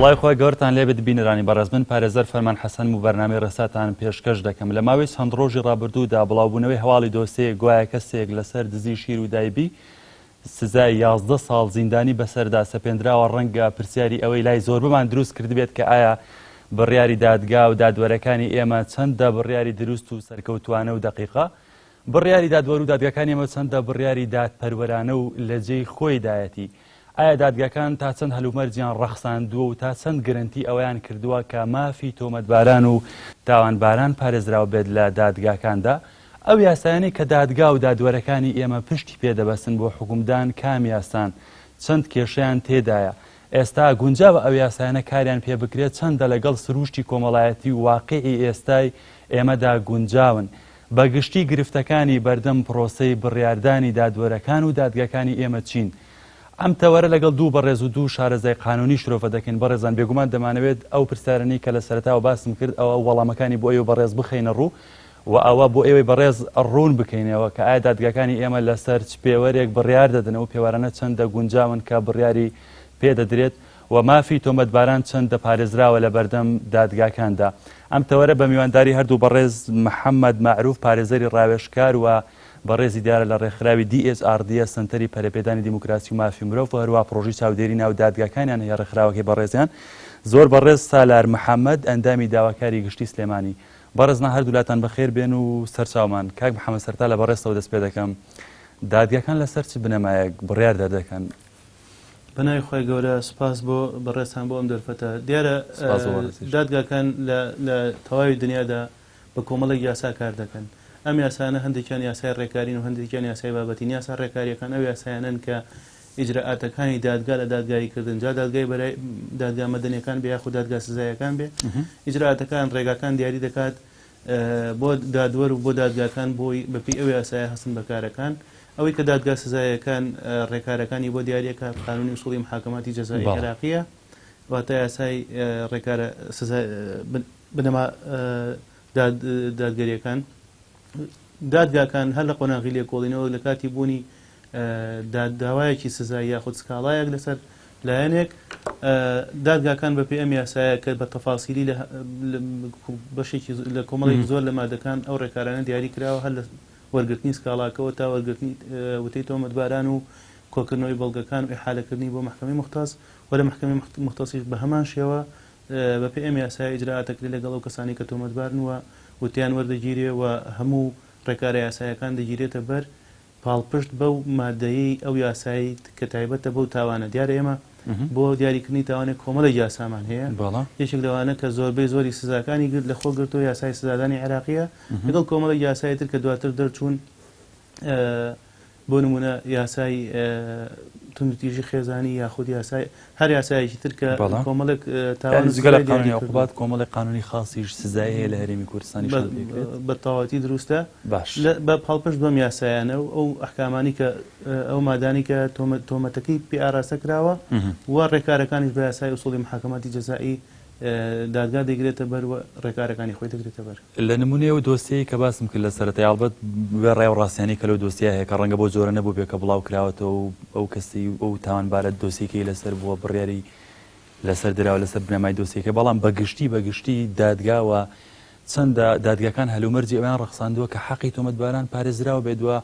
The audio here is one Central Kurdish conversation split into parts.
سڵای خۆی گەورتان لێ ببینرانی بەڕێز من پارێزەر فەرمان حەسەن و بەرنامەی ڕێساتان پێشکەش دەکەم لە ماوەی چەند ڕۆژی ڕابردوودا بڵاوبوونەوەی هەواڵی دۆسەیە گوایە کەسێک لەسەر دزی شیر و دایبی سزای 11 ساڵ زیندانی بەسەردا سەپێنراوە ڕەنگە پرسیاری ئەوەی لای زۆر بمان دروست کرد بێت کە ئایا بڕیاری دادگا و دادوەرەکانی ئێمە چەندە بڕیاری دروست و سەرکەوتوانە و دقیقا بڕیاری دادوەر و دادگاکانی ئێمە چەندە بڕیاری دادپەروەرانە و لە جێی خۆی دایەتی ئایا دادگاکان تا چەند هەلومەرجیان ڕەخساندووە و تا چەند گرنتی ئەویان کردووە کە مافی تۆمەتباران و تاوانباران پارێزراوە بێت لە دادگاکاندا ئەو یاسایانەی کە دادگا و دادوەرەکانی ئێمە پشتی پێدەبەستن بۆ حکومدان کام یاسان چەند کێشەیان تێدایە ئێستا گونجاو ئەو یاسایانە کاریان پێ بکرێت چەندە لەگەڵ سروشتی کۆمەڵایەتی و واقعی ئێستای ئێمەدا گونجاون بەگشتی گرفتەکانی بەردەم پرۆسەی بڕیاردانی دادوەرەکان و دادگاکانی ئێمە چین ئەم تەوەرە لەگەڵ دوو بەڕێز و دوو شارەزای قانونی شرۆفە دەکەین بەڕێزان بێگومان دەمانەوێت ئەو پرسیارانەی کە لە سەرەتاوە باسم کرد ئەوە وەڵامەکانی بۆ ئێوە بەڕێز بخەینە ڕوو و ئەوە بۆ ئێوەی بەڕێز ڕوون بکەینەوە کە ئایا دادگاکانی ئێمە لەسەر چ پێوەرێک بڕیار دەدەنەوە پێوەرانە چەندە گونجاون کە بڕیاری پێدەدرێت و مافی تۆمەتباران چەندە پارێزراوە لە بەردەم دادگاکاندا ئەم تەوەرە بە میوانداری هەردوو بەڕێز محەممەد معروف پارێزەری ڕاوێژکار و بەڕێزی دیارە لە ڕێکخراوی DSRD سنتەری پەرەپێدانی دیموکراسی و مافی مرۆڤ و هەروە پرۆژی چاودێری ناو دادگاکانیان هەیە ڕێکخراوەکەی بەڕێزیان زۆر بەڕێز سالار محەممەد ئەندامی داواکاری گشتی سلێمانی بەڕێزنا هەردوولاتان بەخێر بێن و سەرچاومان کاک محەممەد سەرتا لە بەڕێستەوە دەست پێ دەکەم دادگاکان لەسەر چ بنەمایەک بڕیار دەدەکەن بەناوی خۆی گەورە سپاس بۆ بەڕێستان بۆ ئەم دەرفەتە دیارە دادگاکان لە تەواوی دنیادا بە کۆمەڵێک یاسا کار دەکەن ئەم یاسانە هەندێکیان یاسای ڕێکارین و هەندێکیان یاسای بابەتین یاسا ڕێکاریەکان ئەو یاسایانن کە ئیجراعاتەکانی دادگا لە دادگایی کردن جا دادگای بەرای دادگا مەدەنیەکان بێ یاخود دادگا سزایەکان بێ ئیجراعاتەکان ڕێگاکان دیاری دەکات بۆ دادوەر و بۆ دادگاکان بۆی بەپی ئەو یاسایە هەستن بەکارەکان ئەوەی کە دادگا سزایەکان ڕێکارەکانی بۆ دیارەکە قانونی وسوڵی محاکەماتی جەزایی عێراقیە واتە یاسای ڕێکارە بنەما دادگەریەکان دادگاکان هەر لە قۆناغی لێکۆڵینەوە لە کاتی بوونی داوایەکی سزای یاخود سکاڵایەک لەسەر لایەنێک دادگاکان بەپێ ئەم یاسایە کە بە تەفاسیلی بەشێکی لە کۆمەڵێک زۆر لە مادەکان ئەو ڕێکارانە دیاری کراوە هەر لە وەرگرتنی سکاڵاکەوە تا وەرگرتنی وتەی تۆمەتباران و کۆکردنەوەی بەڵگەکان و ئیحالەکردنی بۆ محکەمەی مختاس و لە محکەمەی مختاسیش بە هەمان شێوە بەپێ ئەم یاسایە ئیجراعاتەکرێت لەگەڵ ئەو کەسانی کە تۆمەتبارن و وتیان وەردەگیرێ و هەموو ڕێکارە یاسایەکان دەگیرێتە بەر پاڵپشت بەو مادەیەی ئەو یاسایی کە تایبەتە بەو تاوانە دیارە ئێمە بۆ دیاریکردنی تاوانێک کۆمەڵی یاسامان هەیە یەکێک لەوانە کە زۆربەی زۆری سزاکانی گرت لە خۆ گرتەوە یاسای سزادانی عێراقیە لەگەڵ کۆمەڵی یاسای تر کە دواتر دەرچوون بۆ نمونە یاسای توندوتیژی خێزانی یاخود یاسای هەر یاسایەکی تر کە کۆمەڵێک تاوانقوبات کۆمەڵی قانونی خاصیش سزای هەیە لە هەرێمی کوردستانی بە تەواوەتی دروستە بە پاڵپشت بەم یاسایانە و ئەو ئەحکامانی کە ئەو مادانی کە تۆمەتەکەی پێ ئاراستە کراوە و ڕێکارەکانیش بە یاسای وسوڵی محاکەماتی جەزایی دادگا دەگرێتە بەر و ڕێکارەکانی خۆی دەگرێتە بەر لە نمونەیە دۆسیەی کە باسم کرد لە سەرەتای ئەڵبەت بێ ڕێ و ڕاستیانی کە لەو دۆسیە هەیە کە ڕەنگە بۆ جۆرە نەبوو بێ کە بڵاو کراوەتەوە و ئەو کەسی ئەو تاوانبارە دۆسیەکەی لەسەر بووە بڕیاری لەسەر درراوە لەسەر بنەمای دۆسیەکە بەڵام بەگشتی دادگاوە چەندە دادگاکان هەلومەرجی ئەویان ڕەخساندووە کە حەقی تۆمەتباران پارێزراوە بێت وە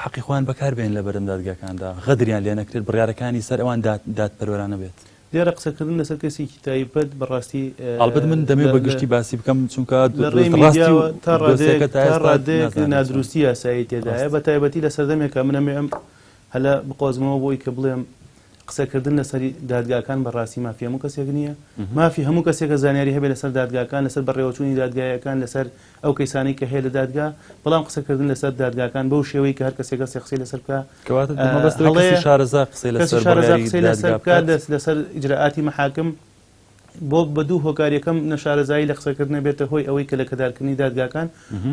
حەقی خۆیان بەکاربێن لە بەرەم دادگاکاندا غەدریان لێ نەکرێت بڕیارەکانی سەر ئەوان دادپەروەرانە بێت دیارە قسەکردن لەسەر کەسێکی تایبەت بەڕاستی ئەڵبەت من دەمێ بەگشتی باسی بکەم چونکە تا ڕادەیەک نادروستی یاسایی تێدایە بە تایبەتی لە سەردەمێکە منەمێ ئەم هەلا بقۆزمەوە بۆی کە بڵێم قسەکردن لەسەری دادگاکان بەڕاستی مافی هەموو کەسێک نییە مافی هەموو کەسێکە زانیاری هەبێت لەسەر دادگاکان لەسەر بەڕێوەچوونی دادگایەکان لەسەر ئەو کەیسانەی کە هەیە لە دادگا بەڵام قسەکردن لەسەر دادگاکان بەو شێوەی کە هەر کەسێکە قسەی لەسەر بکە شارەزا قسەی لەسەر بکە لەسەر ئیجراعاتی محاکم بۆ بە دوو هۆکاریەکەم نەشارەزایی لە قسەکردنە بێتە هۆی ئەوەی کە لە کەدارکردنی دادگاکان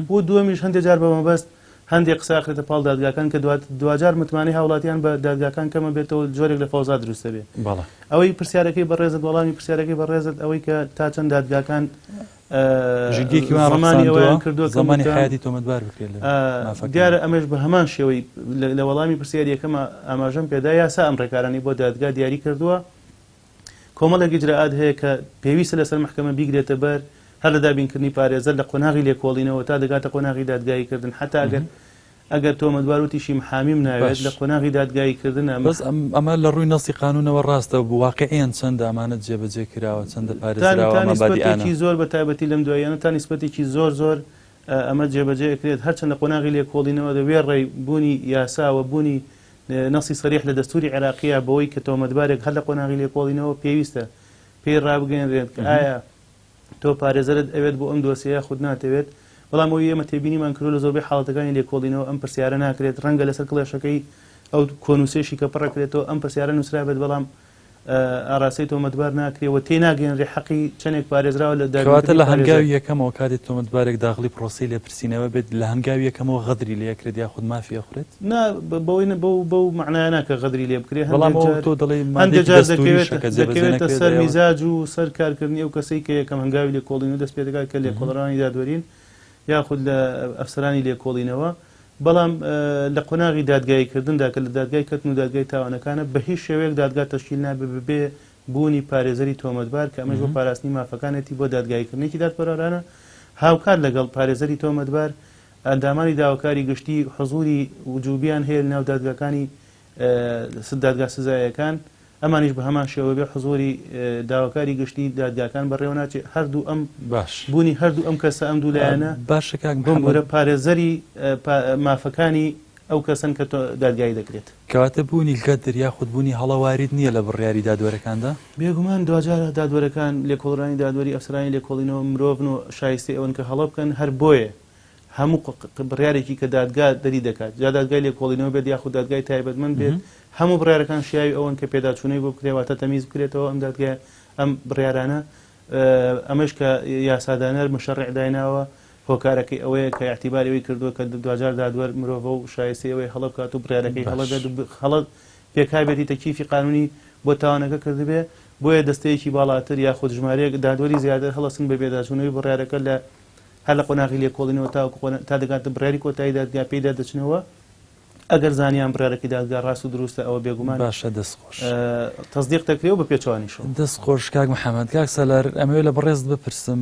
بۆ دووەمیش هەندێک جار بە مەبەست هەندێک قساخرێتە پاڵ دادگاکان کە دوجار متمانی هاوڵاتیان بە دادگاکان کەمە بێتەوە جۆرێک لە فەوزا دروستە بێ ئەوەی پرسیارەکەی بەڕێزت وەڵامی پرسیارەکەی بەڕێزت ئەوەی کە تا چەند دادگاکان ژنگێکی ئەویان کردووە زمانی حیاتی تۆمەتبار بکرێت دیارە ئەمەش بە هەمان شێوەی لە وەڵامی پرسیاری یەکەمە ئاماژەم پێدا یاسا ئەم ڕێکارانی بۆ دادگا دیاری کردووە کۆمەڵێک ئیجراءات هەیە کە پێویستە لەسەر محکەمە بیگرێتە بەر هەر لە دابینکردنی پارێزەر لە قۆناغی لێکۆڵینەوە تا دەگاتە قۆناغی دادگاییکردن حتا ئەگەر تۆمەتبار وتیشی محامیم ناوێت لە قۆناغی دادگاییکردن بەس ئەمە لە ڕووی نەسی قانونەوە ڕاستە واقعیان چەندە ئەمانەت جێبەجێ کراوە چەندە پارێزراوەمەبادیانێکی زۆر بە تایبەتی لەم دوایانە تا نیسبەتێکی زۆر ئەمە جێبەجێ ئەکرێت هەرچەندە قۆناغی لێکۆڵینەوە دەوێت ڕێی بوونی یاساوە بوونی نەسی سەریح لە دەستوری عێراقیە بەوەی کە تۆمەتبارێک هەر لە قۆناغی لێکۆڵینەوە پێویستە پێی ڕابگەێنرێت کە ئایا تۆ پارێزەرت ئەوێت بۆ ئەم دۆسیە خود ناتەوێت بەڵام ئەوی ئێمە تێبینیمان کردو لە زۆربەی حاڵەتەکانی لێکۆڵینەوە ئەم پرسیارە ناکرێت ڕەنگە لەسەر کڵێشەکەی ئەو کۆنووسێشی کە پڕەکرێتەوە ئەم پرسیارە نووسرابێت بەڵام ئاراسی تۆمەتبار ناکرێەوە تێناگەێنرێ حەقی چەندێک پارێزراوە لە داواتە لە هەنگاوی یەکەمەوە کاتێک تۆمەتبارێک داخلی پرۆسی لێ پرسیینەوە بێت لە هەنگاوی یەکەمەوە غەدری لێکرێت یاخود مافی ئەخورێت بەوەی بەو معنایە ناکە غەدری لێ بکرێت بەڵام تۆ دەڵێ دەکەوێتە سەر میزاج و سەر کارکردنی ئەو کەسەی کە یەکەم هەنگاوی لێکۆڵین و دەست پێ دەکات کە لێکۆڵڕانی دادوەرین یاخود لە ئەفسەرانی لێکۆڵینەوە بەڵام لە قۆناغی دادگاییکردندا کە لە دادگای کردن و دادگای تاوانەکانە بە هیچ شێوەیەک دادگا تەشکیل نابێ ببێ بوونی پارێزەری تۆمەتبار کە ئەمەش بۆ پاراستنی مافەکانێتی بۆ دادگاییکردنێکی دادپەروەرانە هاوکات لەگەڵ پارێزەری تۆمەتبار ئەندامانی داواکاری گشتی حزوری وجوبیان هەیە لە ناو دادگاکانی دادگا سزایەکان ئەمانیش بە هەمان شێوە بێ حزوری داواکاری گشتی دادگاکان بەڕێوە ناچێت هەردوو ئەم بوونی هەردوو ئەم کەسە ئەم دوو لایەنە بۆرە پارێزەری مافەکانی ئەو کەسن کە دادگایی دەکرێت کەواتە بوونی گەدر یاخود بوونی هەڵەوارید نییە لە بڕیاری دادوەرەکاندا بێگومان دوجار دادوەرەکان لێکۆڵڕانی دادوەری ئەفسرانی لێکۆڵینەوە مرۆڤن و شایستی ئەوەن کە هەڵە بکەن هەر بۆیە هەموو بڕیارێکی کە دادگا دەری دەکات جا دادگای لێکۆڵینەوە بێت یاخود دادگای تایبەتمەند بێت هەموو بڕیارەکان شیاوی ئەوەن کە پێداچوونەی بۆ بکرێواتە تەمیز بکرێتەوە ئەم دادگای ئەم بڕیارانە ئەمەش کە یاسادانەر مشەڕع دایناوە هۆکارەکەی ئەوەیە کە اعتیباریەوەی کردووە کە دوجار دادوەر مرۆڤ و شایستی ئەوەی هەڵە بکات و بڕیارەکەی هەڵە پێکابێتی تەکلیفی قانونی بۆ تاوانەکە کردبێ بۆیە دەستەیەکی باڵاتر یاخود ژمارەیەک دادوەری زیاتر هەڵەسن بە بێداچوونەوەی بڕیارەکە لە هەر لە قۆناغی لێکۆڵینەوە تا دەگاتە بڕیاری کۆتایی دادگا پێیدا دەچنەوە ئەگەر زانیان بڕیارەکەی دادگا ڕاست و دروستە ئەوە بێگومان باشە دەستخۆش تەصدیق دەکرێت و بە پێچوانیشەوە دەستخۆش کاک محەممەد کاک سەلەر ئەمەوێت لە بەڕێز بپرسم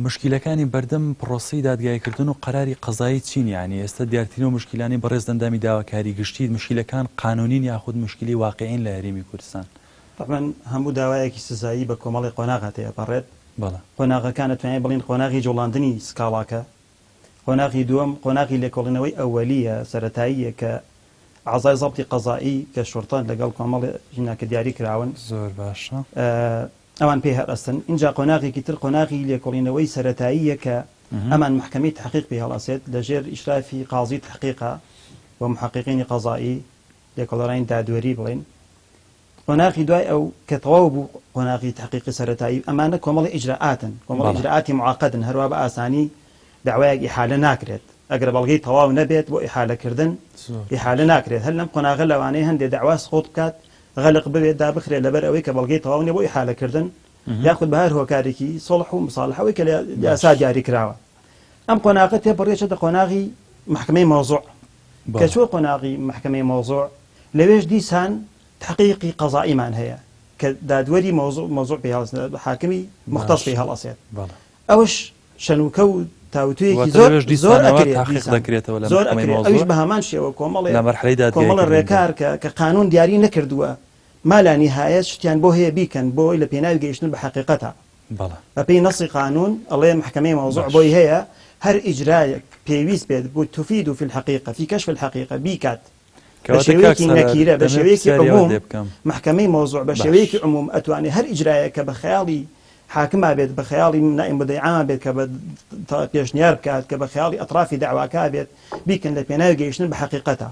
مشکلەکانی بەردەم پرۆسی دادگایکردن و قەراری قەزایی چین یانی ئێستا دیارترین و مشکلانی بەڕێز دەندامی داواکاری گشتی مشکلەکان قانونین یاخود مشکلی واقعین لە هەرێمی کوردستان طبعا هەموو داوایەکی سزایی بە کۆمەڵی قۆناغات هەیە پەڕێت بەڵێ قۆناغەکان دەتوانێت بڵین قۆناغی جوڵاندنی سکاڵاکە قۆناغی دووەم قۆناغی لێکۆڵینەوەی ئەوەلیە سەرەتاییە کە عزای زەبتی قەزایی کە شورتان لەگەڵ کۆمەڵی ژیناکە دیاری کراون زۆر باشە ئەوان پێی هەڕستن اینجا قۆناغێکی تر قۆناغی لێکۆڵینەوەی سەرەتاییە کە ئەمان محکەمەی تحقیق پێ هەڵەسێت لەژێر ئیشرافی قازی تحقیقا و محققینی قەزایی لێکۆڵەرانی دادوەری بڵین قۆناغی دوای ئەو کە تەواو بوو قۆناغی تحقیقی سەرەتایی ئەمانە کۆمەڵی ئیجراءاتن کۆمەڵی ئیجراءاتی معقدن هەروە بە ئاسانی داوایەک ئیحالە ناکرێت ئەگەر بەڵگەی تەواو نەبێت بۆ ئیحالەکردن ئیحالە ناکرێت هەر لەم قۆناغە لەوانەیە هەندێک داوا سقوط بکات غەلق ببێت دا بخرێت لەبەر ئەوەی کە بەڵگەی تەواو نیە بۆ ئیحالەکردن یاخود بە هەر هۆکارێکی سڵح و مصالحەوەی کە لە یاسا دیاری کراوە ئەم قۆناغە تێپەڕێچێتە قۆناغی محکمەی مۆزوع کە چۆ قۆناغی محکمەی مۆزوع لەوێش دیسان تحقیقی قەزائیمان هەیە کە دادوەری مۆزوع پێ هەڵەسێت حاکمی مختص پێ هەڵەسێت ئەوش شەنوکە و تاوتویەکی زۆر ئەوش بە هەمان شێوە کۆمەڵە ڕێکار کە قانون دیاری نەکردووە مالانی هایە شتیان بۆ هەیە بیکەن بۆی لە پێناوی گەیشتن بە حقیقەتە بە پێی نەسی قانون ئەڵێ محکمەی مۆزوع بۆی هەیە هەر ئیجرایەک پێویست بێت بۆ تفید في الحقيقة في كشف الحقيقة بیکات بشويكي نكيرة بشويكي عموم محكمة موضوع بشويكي عموم أتواني هر إجراء كبخيالي حاكمة بيت بخيالي نائم بديعامة بيت كبيشنيار بكات كبخيالي أطراف دعوة كابيت بيكن لبيناو جيشن بحقيقتها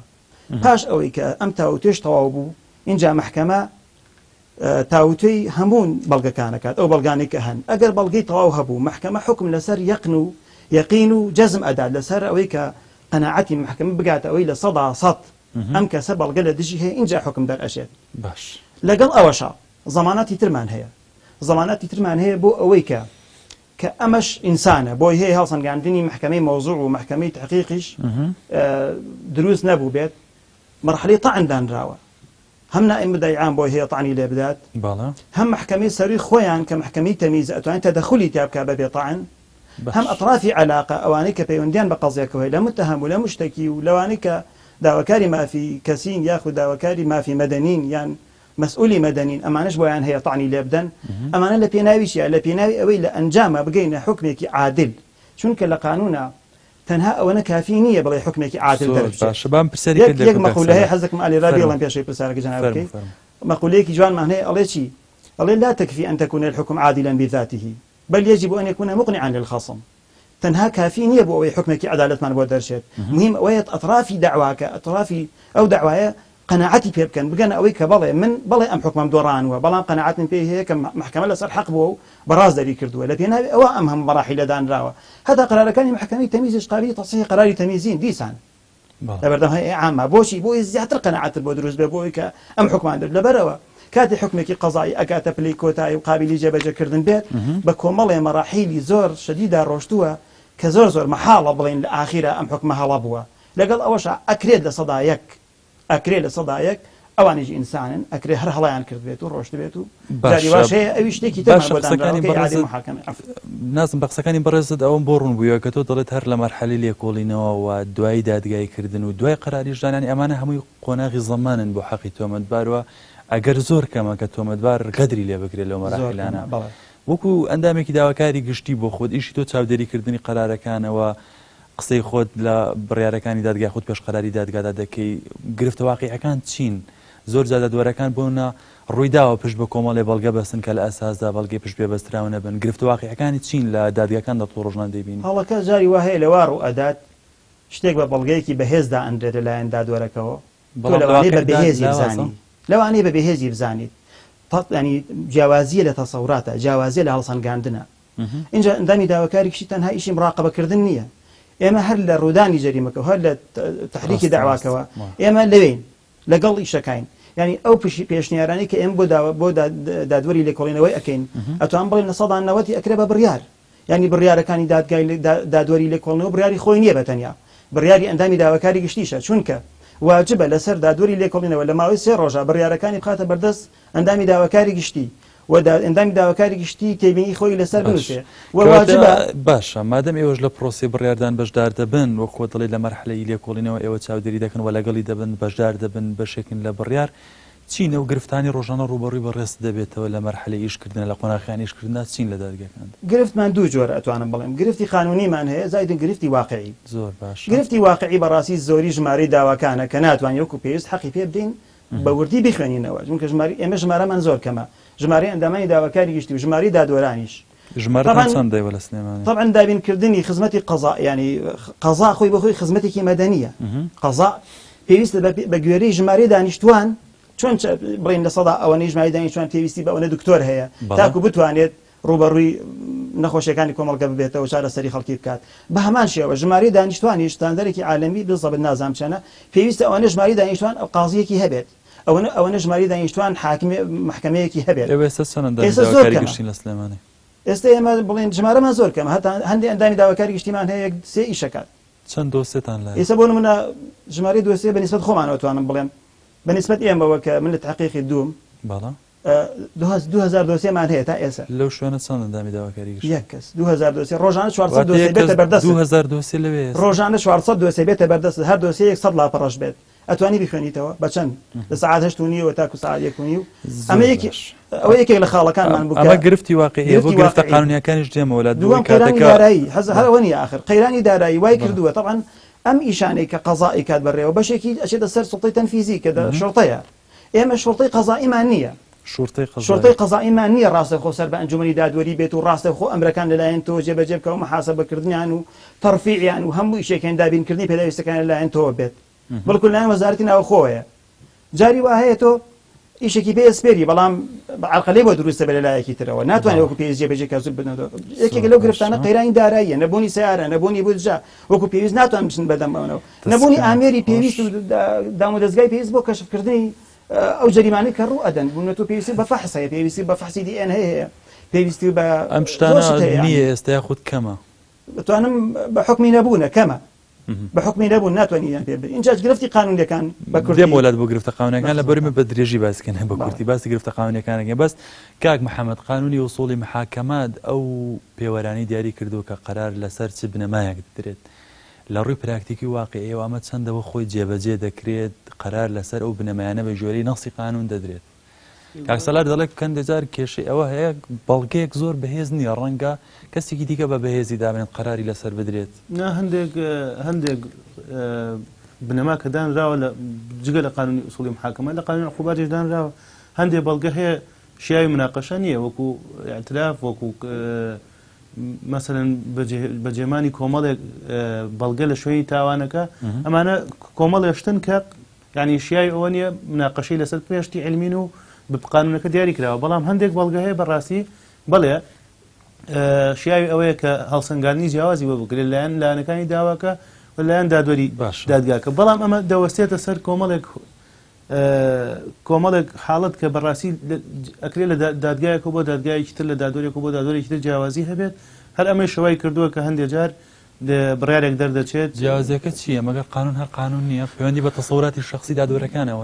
باش أوي كأم تاوتيش طوابو إنجا محكمة تاوتي همون بلغة كانكات أو بلغاني كهن أقر بلغي طواو هبو محكمة حكم لسر يقينو جزم أداء لسر أوي كقناعتي محكمة بقات أوي لصدى صد أم كسب القلة دجي هي إنجا حكم در أشياء باش لقل أوشا ضماناتي ترمان هي بو أويكا كأمش إنسانة بو هي هالصن عندني محكمة موضوع ومحكمة تحقيقش دروس نبو بيت مرحلة طعن دان راوة هەم نائم دەیعام بۆی هەیە تەعنی لێ بدات هەم محکەمەی سەروی خۆیان کە محکەمەی تەمیز ئەتوانێت تەدەخولی تیا بکات بە بێتەعن هەم ئەطرافی علاقە ئەوانەی کە پەیوەندیان بە قەزیەکەوەی لە متهم و لە مشتکی و لەوانەی کە داواکاری مافی کەسین یاخود داواکاری مافی مەدەنین یان مەسئولی مەدەنین ئەمانش بۆیان هەیە تەعنی لێ بدەن ئەمانە لە پێناویشیە لە پێناوی ئەوەی لە ئەنجامە بگەینە حکمێکی عادل چونکە لە قانونە تەنها ئەوەنە کافی نییە بڵێ حکمێکی عادل دەربچێت یەک مەقولە هەیە حەزەکەم ئالی ڕابی بڵێم پێشەی پرسیارەکە جەناب بکەی مەقولەیەکی جوانمان هەیە ئەڵێ چی ئەڵێ لا تكفي أن تكون الحكم عادلا بذاته بل يجب أن يكون مقنعا للخصم تنها كافي نییە بۆ ئەوەی حکمێکی عدالەتمان بۆ دەرچێت مهم ئەوەیە ئەطرافی داواکە ئەطرافی ئەو داوایە قەناعەتی پێ بکەن بگەنە ئەوەی کە بەڵێ من بەڵێ ئەم حکمم دۆڕانوە بەڵام قەناعەتم پێی هەیە کە محکەمە لەسەر حەق بووە و بەڕازدەری کردووە لە پێناوی ئەوە ئەم هەموو مەراحیل لەدانراوە هەتا قەرارەکانی محکەمەی تەمیزش قابلی تەصحیح قەراری تەمیزین دیسان لەبەردەم هەیە عامە بۆی زیاتر قەناعەت بۆ دروست بێ بۆی کە ئەم حکمان در لەبەرەوە کاتی حکمێکی قەزایی ئەکاتە پلەی کۆتایی و قابلی جێبەجێکردن بێت بە کۆمەڵێ مەراحیلی زۆر شەدیدا ڕۆشتووە کە زۆر مەحاڵە بڵێن لە ئاخیرە ئەم حکمە هەڵە بووە لەگەڵ ئەوەش ئەکرێت لە سەدا یەک ئەوانیش ئینسانن ئەکرێ هەر هەڵیان کرد بێت و ڕۆشت بێت و جاریواش هەیە ئەوی شتێکی نازم بە قسەکانی بەڕێزت ئەوم بۆ ڕوون بووە کە تۆ دەڵێت هەر لە مەرحەلی لێکۆڵینەوە و دوای دادگایکردن و دوای قەراری ژانانی ئەمانە هەمووی قۆناغی زەمانن بۆ حەقی تۆمەتبارەوە ئەگەر زۆر کەمە کە تۆمەتبار قەدری لێ بکرێت لەو مەراحلانە وەکو ئەندامێکی داواکاری گشتی بۆ خۆت ئیشی تۆ چاودێریکردنی قەرارەکانەوە قسەی خۆت لە بڕیارەکانی دادگای خۆت پێش قەراری دادگادا دەکەی گرفتە واقعیەکان چین زۆر جادە دووەرەکان بۆنە ڕوویداوە پشت بە کۆمەڵێ بەڵگە بەستن کە لە ئەساسدا بەڵگەی پشت پێ بەستراونە بن گرفتە واقعیەکانی چین لە دادگاکاندا تۆ ڕۆژنان دەبین هەڵەکە جاری وا هەیە لە وار و ئەدات شتێک بە بەڵگەیەکی بەهێزدا ئەندرێت لەلایەن دادوەرەکەەوە لەوانەیە بە بەهێزی بزانیت ینی جیاوازیە لە تەسەوراتە جیاوازیە لە هەڵسەنگاندنە اینجا ئەندامی داواکاریشی تەنها ئیشی مراقبەکردن نییە ئێمە هەر لە ڕوودانی جەریمەکە هەر لە تحریکی داواکەوە ئێمە لەوێن لەگەڵ ئیشەکەین ینی ئەو پێشنیارانی کە ئێمە بۆ دادوەری لێکۆڵینەوەی ئەەکەین ئەتوان بڵێن لە سەدان نەوەتی ئەکرێ بە بڕیار ینی بڕیارەکانی دادوەری لێکۆڵینەوە بڕیاری خۆی نییە بەتەنیا بڕیاری ئەندامی داواکاری گشتیشە چونکە واجبە لەسەر دادوەری لێکۆڵینەوە لە ماوەی 3 ڕۆژە بڕیارەکانی بخاتە بەردەست ئەندامی داواکاری گشتی و ئەندامی داواکاری گشتی تێبینی خۆی لەسەر بنووسێ واجبە باشە مادەم ئێوەش لە پرۆسی بڕیاردان بەشدار دەبن وەکو دەڵێت لە مەرحلەی لێکۆڵینەوە ئێوە چاودێری دەکەن و لەگەڵی دەبن بەشدار دەبن بەشێکن لە بڕیار چینە و گرفتانی ڕۆژانە ڕوبەڕووی بەڕێست دەبێتەوە لە مەرحلەی ئیشکردن لە قۆناغیانی ئیشکردندا چین لە دادگاکان گرفتمان دوو جۆرە ئەتوانم بڵێم گرفتی قانونیمان هەیە زایدن گرفتی واقعی زۆر باش گرفتی واقعی بەڕاستی زۆری ژمارەی داواکانە کە ناتوانین وەکو پێویست حەقی پێ بدەین بە وردی بخوێنینەوە چونکە ئێمە ژمارەمان زۆر کەمە ژمارەی ئەندامانی داواکاری گشتی و ژماری دادوەرانیش ژمارە چەند دەیوە لە سلێمانی طبعا دابینکردنی خزمەتی قەزا ینی قەزا خۆی بەخۆی خزمەتێکی مەدەنیە قەزا پێویستە بە گوێرەی ژمارەی دانیشتوان چۆن بڵین لە سەدا ئەوەی ژماری دانیشتوان پێویستی بە ئەوەنە دکتۆر هەیە تاکو بتوانێت ڕوبەڕووی نەخۆشیەکانی کۆمەڵگە ببێتەوە چارە سەری خەڵکی بکات بە هەمان شێوە ژماری دانیشتوانی شتاندەرێکی عالەمی بزەبت نازام چەنە پێویستە ئەوەنە ژماری دانیشتوان قازیەکی هەبێت ئەوەنە ژماری دانیشتوان حاکمی محکمەیەکی هەبێت ئێستا ئێمە بڵێن ژمارەمان زۆر کەم هەتا هەندێک ئەندامی داواکاری گشتیمان هەیە 3 ئیشەکات چەند دۆسێتان لە ئێستا بۆ نمونە ژمارەی دۆسێ بەنسبەت خۆمانەوە توانم بڵێم بەنسبەت ئێمەوە کە من لە تحقیقی دووم 2000 دۆسێمان هەیە تا ئێستا لەو شوێنە چەند ئەندامی داواکاری گشتی یەک کەس 2000 دۆسێ ڕۆژانە 400 دۆسێ بێتە بەردەست 2000 دۆسێ لەوێ ڕۆژانە 400 دۆسێ بێتە بەردەست هەر دۆسەیەک 100 لاپەڕەش بێت ئەتوانی بخوێنیتەوە بە چەند لە ساعات 8:30 تاکو ساعت 1:30 ئەمە ئەوە یەکێک لە خاڵەکانمان بوو ئەمە گرفتی واقعی بۆ گرفتە قانونیەکانیش دێمەوە لە دووەم قەیرانی دارایی هەرەوە نیە ئاخر قەیرانی دارایی وای کردووە طبعا ئەم ئیشانەی کە قەزایی کات بەڕێوە بەشێکی ئەچێتە سەر سوڵتەی تەنفیزی کە شۆرتەیە ئێمە شۆرتەی قەزاییمان نییە شۆرتەی قەزاییمان نییە ڕاستە خۆ سەر بە ئەنجومەنی دادوەری بێت و ڕاستە خۆ ئەمرەکان لەلایەن تۆ جێبەجێ بکەوە محاسەبەکردنیان و تەرفیعیان و هەموو ئیشێکیان دابینکردنی پێداویستەکان لەلایەن تۆ بێت بەڵکو لەلایەن وەزارەتی ناوخۆیە جاری وا هەیە تۆ ئیشێکی پێ سپێری بەڵام عەقلەی بۆ دروستە بە لەلایەکی ترەوە ناتوانێت وەکو پێویست جێبەجێ کە زوو بنەوە یەکێک لەو گرفتانە قەیرانی داراییە نەبوونی سیارە نەبوونی بودجە وەکو پێویست ناتوان بچن بەدەمەوە نەبوونی ئامێری پێویست و دام و دەستگای پێویست بۆ کەشفکردنی ئەو جەریمانەی کە ڕوو ئەدەن بوونە تۆ پێویستی بە فەحس هەیە پێویستی بە فەحسی DN هەیە پێویستی بە ئەم شتانە نییە ئێستا یاخود کەمە بتوانم بە حکمی نەبوونە کەمە بحكمي نبو ناتواني إنجاز گرفتی قانوني كان دێم وڵات بۆ گرفتە قانونەکان لە بەرمە بە درێژی باسکەنە بە کورتی باسی گرفتە قانونەکانەکە بەس کاک محەممەد قانونی وصولی محاکەمات ئەو پێوەرانی دیاری کردو کە قەرار لەسەر چ بنەمایەک درێت لە ڕووی پراکتیکی واقعی ئێوە ئەمە چەندەوە خۆی جێبەجێ دەکرێت قەرار لەسەر ئەو بنەمایانە بە ژۆرەی نەسی قانون دەدرێت کاکسەلار دەڵێت کەندێجار کێشەی ئەوە هەیە بەڵگەیەک زۆر بەهێز نییە ڕەنگە کەسێکی دیکە بە بەهێزی دابێت قەراری لەسەر بدرێت هەندێک بنەما کە دانراوە لە جگە لە قانونی ئوسوڵی محاکەمە لە قانونی عقوباتیش دانراوە هەندێک بەڵگە هەیە شیاوی مناقەشە نییە وەکو ئەتلاف وەکو مثلەن بەجێمانی کۆمەڵێک بەڵگە لە شوێنی تاوانەکە ئەمانە کۆمەڵێشتن کە یعنی شیاوی ئەوە نیە مناقەشەی لەسەر پێشتی علمین و بقانونەکە دیاری کراوە بەڵام هەندێک بەڵگە هەیە بەڕاستی بڵێ شیاوی ئەوەیە کە هەڵسەنگاندنی جیاوازی بۆ بکرێت لایەن لایەنەکانی داواکە لایەن دادوەری دادگاکە بەڵام ئەمە دەوەستێتە سەر کۆمەڵێک حاڵەت کە بەڕاستی ئەکرێت لە دادگایەکە بۆ دادگایەکی تر لە دادوەرێک بۆ دادوەرێکی تر جیاوازی هەبێت هەر ئەمەی شەوای کردووە کە هەندێک جار بڕیارێک دەردەچێت جیاوازیەکە چییە مەگەر قانون هەر قانون نییە پەیوەندی بە تەسەوراتی شخصی دادوەرەکانەوە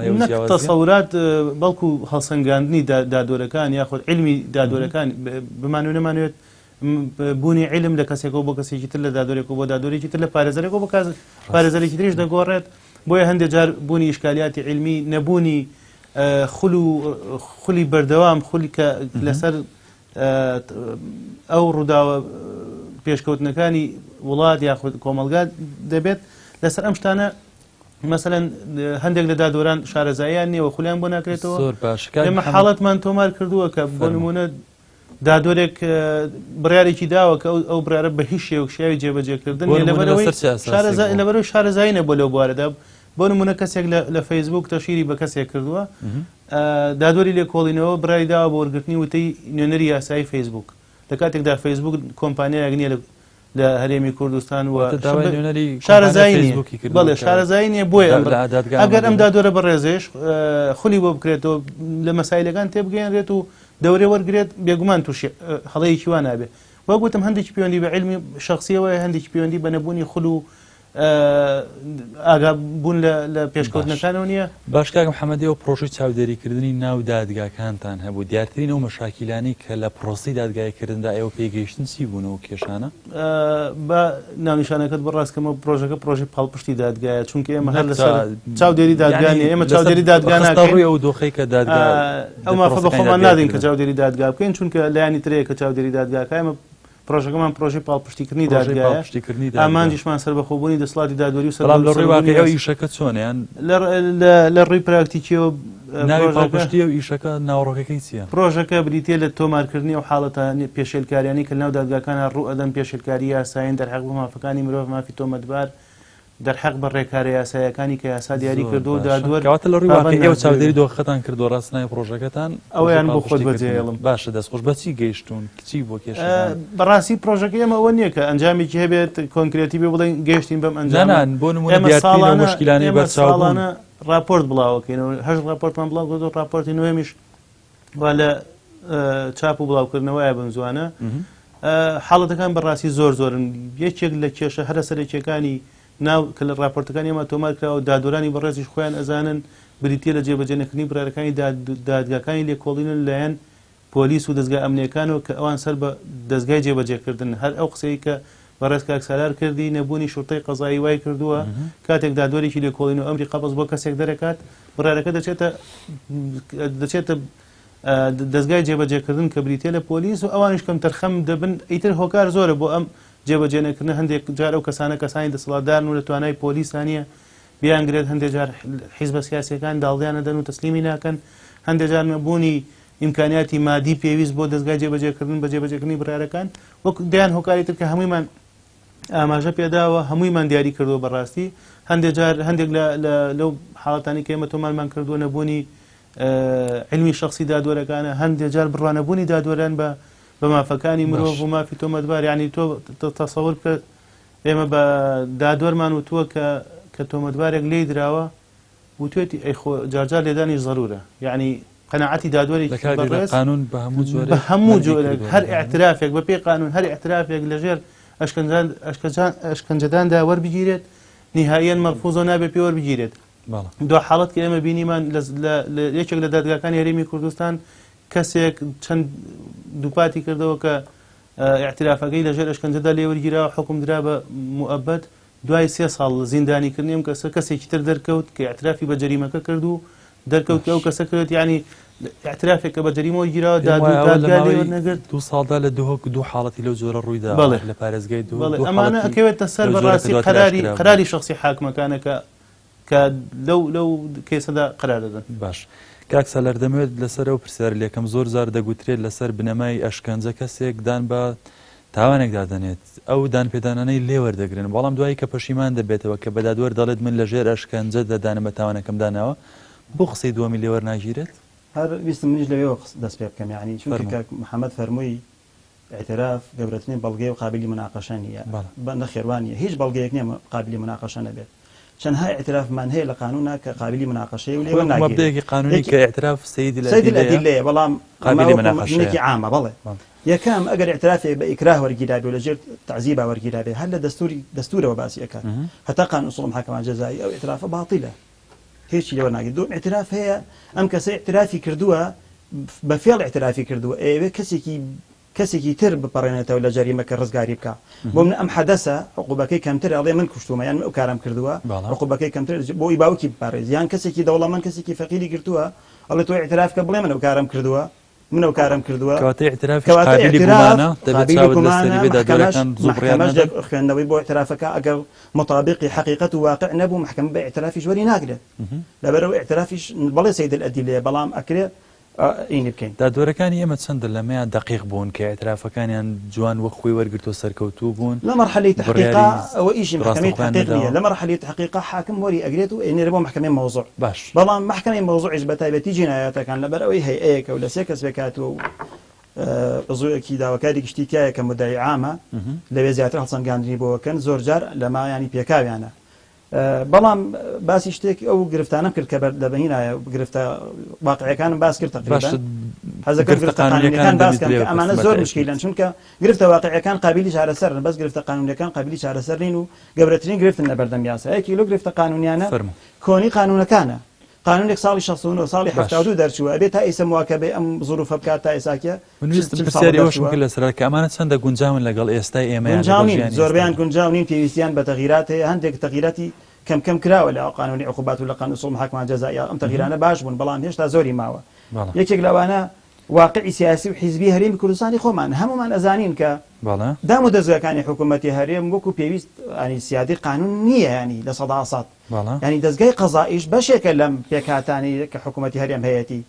تەسەورات بەڵکو هەڵسەنگاندنی دادوەرەکان یاخود علمی دادوەرەکان بمانوێ نەمانوێت بوونی علم لە کەسێکەوە بۆ کەسێکی تر لە دادوەرێک بۆ دادوەرێکی تر لە پارێزەرێکەوە بۆ پارێزەرێکی تریش دەگۆڕێت بۆیە هەندێک جار بوونی ئیشکالیاتی علمی نەبوونی خولی بەردەوام خولی کە لەسەر ئەو ڕووداوە پێشکەوتنەکانی وڵات یاخود کۆمەلگا دەبێت لەسەر ئەم شتانە مثلەن هەندێک لە دادوەران شارەزاییان نییەوە خولیان بۆ ناکرێتەوە ئێمە حاڵەتمان تۆمار کردووە کە بۆ نمونە دادوەرێک بڕیارێکی داوە کە ئەو برارە بە هیچ شێوەیەک شیاوی جێبەجێکردن لەبەرەوەی شارەزایی نەبووە لەو بوارەدا بۆ نمونە کەسێک لە فەیسبوک تەشیری بە کەسێک کردووە دادوەری لێکۆڵینەوە برای داوە بۆ وەرگرتنی وتەی نوێنەری یاسایی فەیسبوک لە کاتێکدا فەیسبوک کۆمپانیایەک نییە لە هەرێمی کوردستان و شارەزایی بەڵێ شارەزایی نییە بۆیە ئەگەر ئەم دادوەرە بەڕێزێش خولی بۆ بکرێتەوە لە مەسایلەکان تێبگەێنرێت و دەورێ وەرگێت بێگومان تووشی هەڵەیەکی وان نابێ وەگوتم هەندێکی پەیوەندی بە علمی شخصیەوە هەندێکی پەیوەندی بە نەبوونی خول و ئاگابوون لە پێشکەوتنەکانەوە نییە باش کاک محەممەدیەوە پرۆژەی چاودێریکردنی ناو دادگاکانتان هەبوو دیارترین ئەو مەشاکیلانی کە لە پرۆسی دادگایکردندا ئێوە پێگەیشتن چی بوونەوە کێشانە بە ناونیشانەکەت بەڕاستکەمە پرۆژەکە پرۆژی پاڵپشتی دادگایە چونکە ئێمە هەر لەسەر چاودێری دادگانی ئێمە چاودێری دادگانڕووی ئەو دۆخەی کە دادگا ئەو مافە بە خۆمان نادەین کە چاودێری دادگا بکەین چونکە لایانی ترەیە کە چاودێری دادگاکە ئێمە پرۆژەکەمان پرۆژی پاڵپشتیکردنی دادگایە ئامانجیشمان سەربەخۆبوونی دەسڵاتی دادوەری و سەرام لە ڕێی واقعیەوە ئیشەکە چۆنیان لە ڕووی پراکتیکیەوە ناوی پاڵپشتی و ئیشەکە ناوڕۆکەکەی چییە پرۆژەکە بریتێ لە تۆمارکردنی و حاڵەتە پێشێلکاریانی کە ناو دادگاکانە ڕوو ئەدەن پێشێلکاری یاساین دەرحەق بە مافەکانی مرۆڤ مافی تۆمەتبار دەرحەق بە ڕێکارە یاسایەکانی کە یاسا دیاری کردو و دادوەر کەواتە لە ڕووی واقعیەوە چاودێری دۆخەتان کردو ڕاستنای پرۆژەکەتان ئەویان بۆ خۆت بەجێڵم باشە دەستخۆش بەچی گەیشتون کچی بۆ کێش بەڕاستی پرۆژەکە ئێمە ئەوە نییە کە ئەنجامێکی هەبێت کۆنکرێتی بێ بڵێن گەیشتین بەم ئەنجام بۆ نمونە مشکلانەی بەرچاوانە راپۆرت بڵاوەکەینەوە هەش راپۆرتمان بڵاو کردو راپۆرتی نوێمیش وا لە چاپ و بڵاوکردنەوەیە بم زوانە حاڵەتەکان بەڕاستی زۆر زۆرن یەکێک لە کێشە هەرە سەرێکیەکانی ناو کە لە راپۆرتەکانی ئێمە تۆمار کراوە دادوەرانی بەڕێزیش خۆیان ئەزانن بریتە لە جێبەجێنەکردنی برارەکانی دادگاکانی لێکۆڵینن لایەن پۆلیس و دەستگای ئەمنیەکانەوە کە ئەوان سەر بە دەستگای جێبەجێکردن هەر ئەو قسەی کە بەڕێز کاک سالار کردی نەبوونی شورتەی قەزایی وای کردووە کاتێک دادوەرێکی لێکۆڵین و ئەمری قەبەز بۆ کەسێک دەرەکات برارەکە دەچێتە دەستگای جێبەجێکردن کە بریتە لە پۆلیس و ئەوانش کەم تەرخەم دەبن ئیتر هۆکار زۆرە بۆ ئەم جێبەجێنەکردن هەندێک جار ئەو کەسانی دەسەڵاتدارن و لە توانای پۆلیسانیە بیانگرێت هەندێک جار حیزبە سیاسیەکان داڵدیانە دەن و تەسلیمی ناکەن هەندێک جار نەبوونی ئیمکانیاتی مادی پێویست بۆ دەستگای جێبەجێکردن بە جێبەجێکردنی برارەکان وەک دەیان هۆکاری تر کە هەموویمان ئاماژە پێداوە هەموویمان دیاری کردووە بەڕاستی هەندێک لەو حاڵەتانی کە ئێمە تۆمارمان کردووە نەبوونی علمی شخصی دادوەرەکانە هەندێک جار بڕوانەبوونی دادوەران بە مافەکانی مرۆڤ و مافی تۆمەتبار یعنی تۆ تەسەوور بکە ئێمە بە دادوەرمان وتووە کە تۆمەتبارێک لێی دراوە وتوێتی جارجار لێدانی زەرورە یعنی قەناعەتی دادوەری قانون بە هەموو جۆرێک هەر ئاعترافێک بە پێی قانون هەر ئاعترافێک لەژێر ئەشکەنجەداندا وەربگیرێت نهائیان مەلفوظە نابێ پێوە بگیرێت. دو حاڵەت کە ئێمە بینیمان یەکێک لە دادگاکانی هەرێمی کوردستان کەسێک چەند دووپاتی کردەوە کە اعترافەکەی لەژێر ئەشکەنجەدا لێوەرگیراوە حکم درا بە موئەبەد دوای 3 ساڵ زیندانیکردنی کەسە کەسێکی تر دەرکەوت کە اعترافی بە جەریمەکە کرد و دەرکەوت ئەو کەسە کرد یعنی اعترافێک کە بە جەریمەوە گیراوە دادگای نەگرت 2 ساڵدا لە دوو حاڵەتی لەو زۆرە ڕوویدا لە پارێزگای ئەمانە ئەکەوێتە سەر بەڕاستی قەراری شخصی حاکمەکانەکە کە لەو کێسەدا قەرار دەدەن. باش کاک سالار دەمەوێت لەسەرەوە پرسیار لێکم زۆر زار دەگوترێت لەسەر بنەمای ئەشکەنجە کەسێک دان بە تاوانێک دادەنێت ئەو دانپێدانانەی لێوەردەگرن بەڵام دوایی کە پەشیمان دەبێتەوە کە بە دادوەر دەڵێت من لەژێر ئەشکەنجە دەدانم بە تاوانەکەم داناوە بۆ قسەی دووەمی لێوەرناگیرێت هەر ویستم منیش لەوێ دەست پێ بکەم یعنی چونکە محەممەد فەرمووی اعتراف گەورەترین بەڵگەی و قابلی مناقەشە نیە بە نەخێوانیە هیچ بەڵگەیەک نییە قابلی مناقەشە نەبێت چەندها اعترافمان هەیە لە قانونا کە قابلی مناقەشەی و لێوە مەبدەیەکی قانونی کە اعتراف سەید الأدلة بەڵام قابلی مناقەشەیەکی عامە بەڵێ یەکەم ئەگەر اعترافێ بە ئیکراه وەرگیرابێ و لەژێر تعزیبا وەرگیرابێ هەر لە دەستورەوە باسی ئەکات هەتا قانون ئوسوڵ محاکەمە جەزایی ئەو اعترافە باتیلە هیچی لێوە ناگیر دوم اعتراف هەیە ئەم کەسە اعترافی کردووە بە فێڵ اعترافی کردووە ئێوێ کەسێکی تر بپەڕێنێتەوە لە جەریمەکە ڕزگاری بکە بۆ من ئەم حەدەسە عقوبەکەی کەمتر ئەڵێ من کوشتومە یان ئەو کارم کردووە عقوبەکەی کەمتر بۆی باوکی بپارێز یان کەسێکی دەوڵەمەند کەسێکی فەقیری گرتووە ئەڵێ تۆ اعتراف کە بڵێ من ئەو کارم کردووە من ئەو کارم کردووە خوێندنەوەی بۆ اعترافەکە ئەگەر مطابقی حقیقەت و واقع نەبوو محکەمە بە اعترافیش وەری ناگرێت لەبەرەوە اعترافیش بەڵێ سەید الأدلة بەڵام ئەکرێ ئینی بکەین دادوەرەکانی ئێمە چەندە لەمەیان دقیق بوون کە اعترافەکانیان جوان وە خۆی وەرگرتو سەرکەوتوو بوون لە مەرحەلەی تحقیقا ئەوە ئیشی محکەمەی تحقیق نیە لە مەرحەلەی تحقیقا حاکم وەری ئەگرێت و ئێنێرە بۆ محکەمەی مەوزوع باش بەڵام محکەمەی مەوزوعیش بە تایبەتی جینایەتەکان لەبەر ئەوەی هەیەیەکە و لە 3 کەس بکاتوە و عضوێکی داواکاری گشتی تایە کە مدعی عامە لەوێ زیاتر هەڵسەنگاندنی بۆکەن زۆر جار لەما ینی پێکاویانە بەڵام باسی شتێک ئەو گرفتانە کرد کە لە بەهینایە گرفتە واقعەکانم باس کرد تقریبا حەزەکە گرفتە قانونیەکان باس کەم کە ئەمانە زۆر مشکیلن چونکە گرفتە واقعەکان قابلی چارەسەرن بەس گرفتە قانونیەکان قابلی چارەسەر نین و گەورەترین گرفتن لە بەردەم یاسایەکی لەو گرفتە قانونیانە کۆنی قانونەکانە قانونێک ساڵی 69 ساڵی 72 دەرچووە ئەبێت تا ئیسە مواکەبێ ئەم ظروفە بکات تا ئێساکە لەسەرکە ئەمانە چەندە گونجاون لەگەڵ ئێستای ئێمە زۆربیان گونجاو نین پێویستیان بە تەغیرات هەیە هەندێک تەغیراتی کەم کراوە لە قانونی عقوبات و لە قانون ئوسوڵ محاکمە جەزایی ئەم تەغیرانە باش بوون بەڵام هێشتا زۆری ماوە یەکێک لەوانە واقعی سیاسی و حیزبی هەرێمی کوردستانی خۆمان هەمومان ئەزانین کە دام و دەستگاکانی حکوومەتی هەرێم وەکو پێویست ینی سیادی قانون نییە ینی لە سەدا سات ینی دەستگای قەزائیش بەشێکە لەم پێکهاتانی کە حکوومەتی هەرێم هەیەتی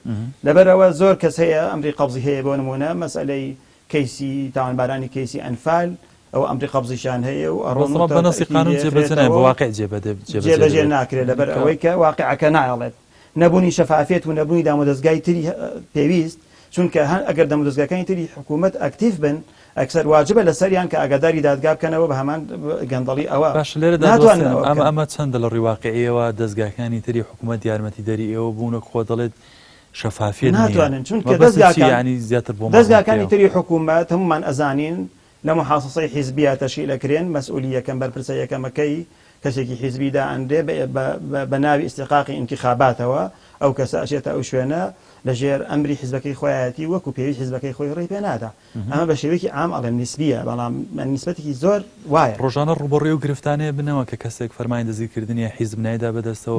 لەبەرەوە زۆر کەس هەیە ئەمری قەبزی هەیە بۆ نمونە مەسئلەی کەیسی تاوانبارانی کەیسی ئەنفال ئەو ئەمری قەبزیشان هەیە و بەنەسی قانون جێبەجێ بە واقع جێبەجێ ناکرێت لەبەر ئەوەی کە واقعەکە نایڵێت نەبوونی شەفافێت و نەبوونی دام و دەستگای تری پێویست چونکە ئەگەر دەم و دەستگاکانی تری حکوومەت ئەکتیف بن ئەکسەر واجبە لەسەریان کە ئاگاداری دادگا بکەنەوە بە هەمان گەندەڵی ئەوە باش لێرە ئەمە چەندە لە ڕێواقعیەوە دەستگاکانی تری حکوومەت یارمەتی دەری ئێوە بوونە خۆ دەڵێت شەفافیت ناتوانن چونکە دەستگاکانی تری حکوومەت هەمومان ئەزانین لە محاسسەی حیزبیە تەشکیل ئەکرێن مەسئولیەکەم بەرپرسە یەکەمەکەی کەسێکی حیزبیدا ئەندێ بە ناوی ئیستیقاقی انتخاباتەوە ئەو کەسە ئەچێتە ئەو شوێنە لەژێر ئەمری حیزبەکەی خۆیەتی وەکو پێویست حیزبەکەی خۆی ڕێی پێ نادا ئەمە بە شێوەیەکی عام ئەڵێم نیسبیە بەڵام نیسبەتێکی زۆر وایە ڕۆژانە ڕوبەڕێ و گرفتانەیە بنەوە کە کەسێک فەرمانی دەستگیرکردنی حیزب نایدا بەدەستەوە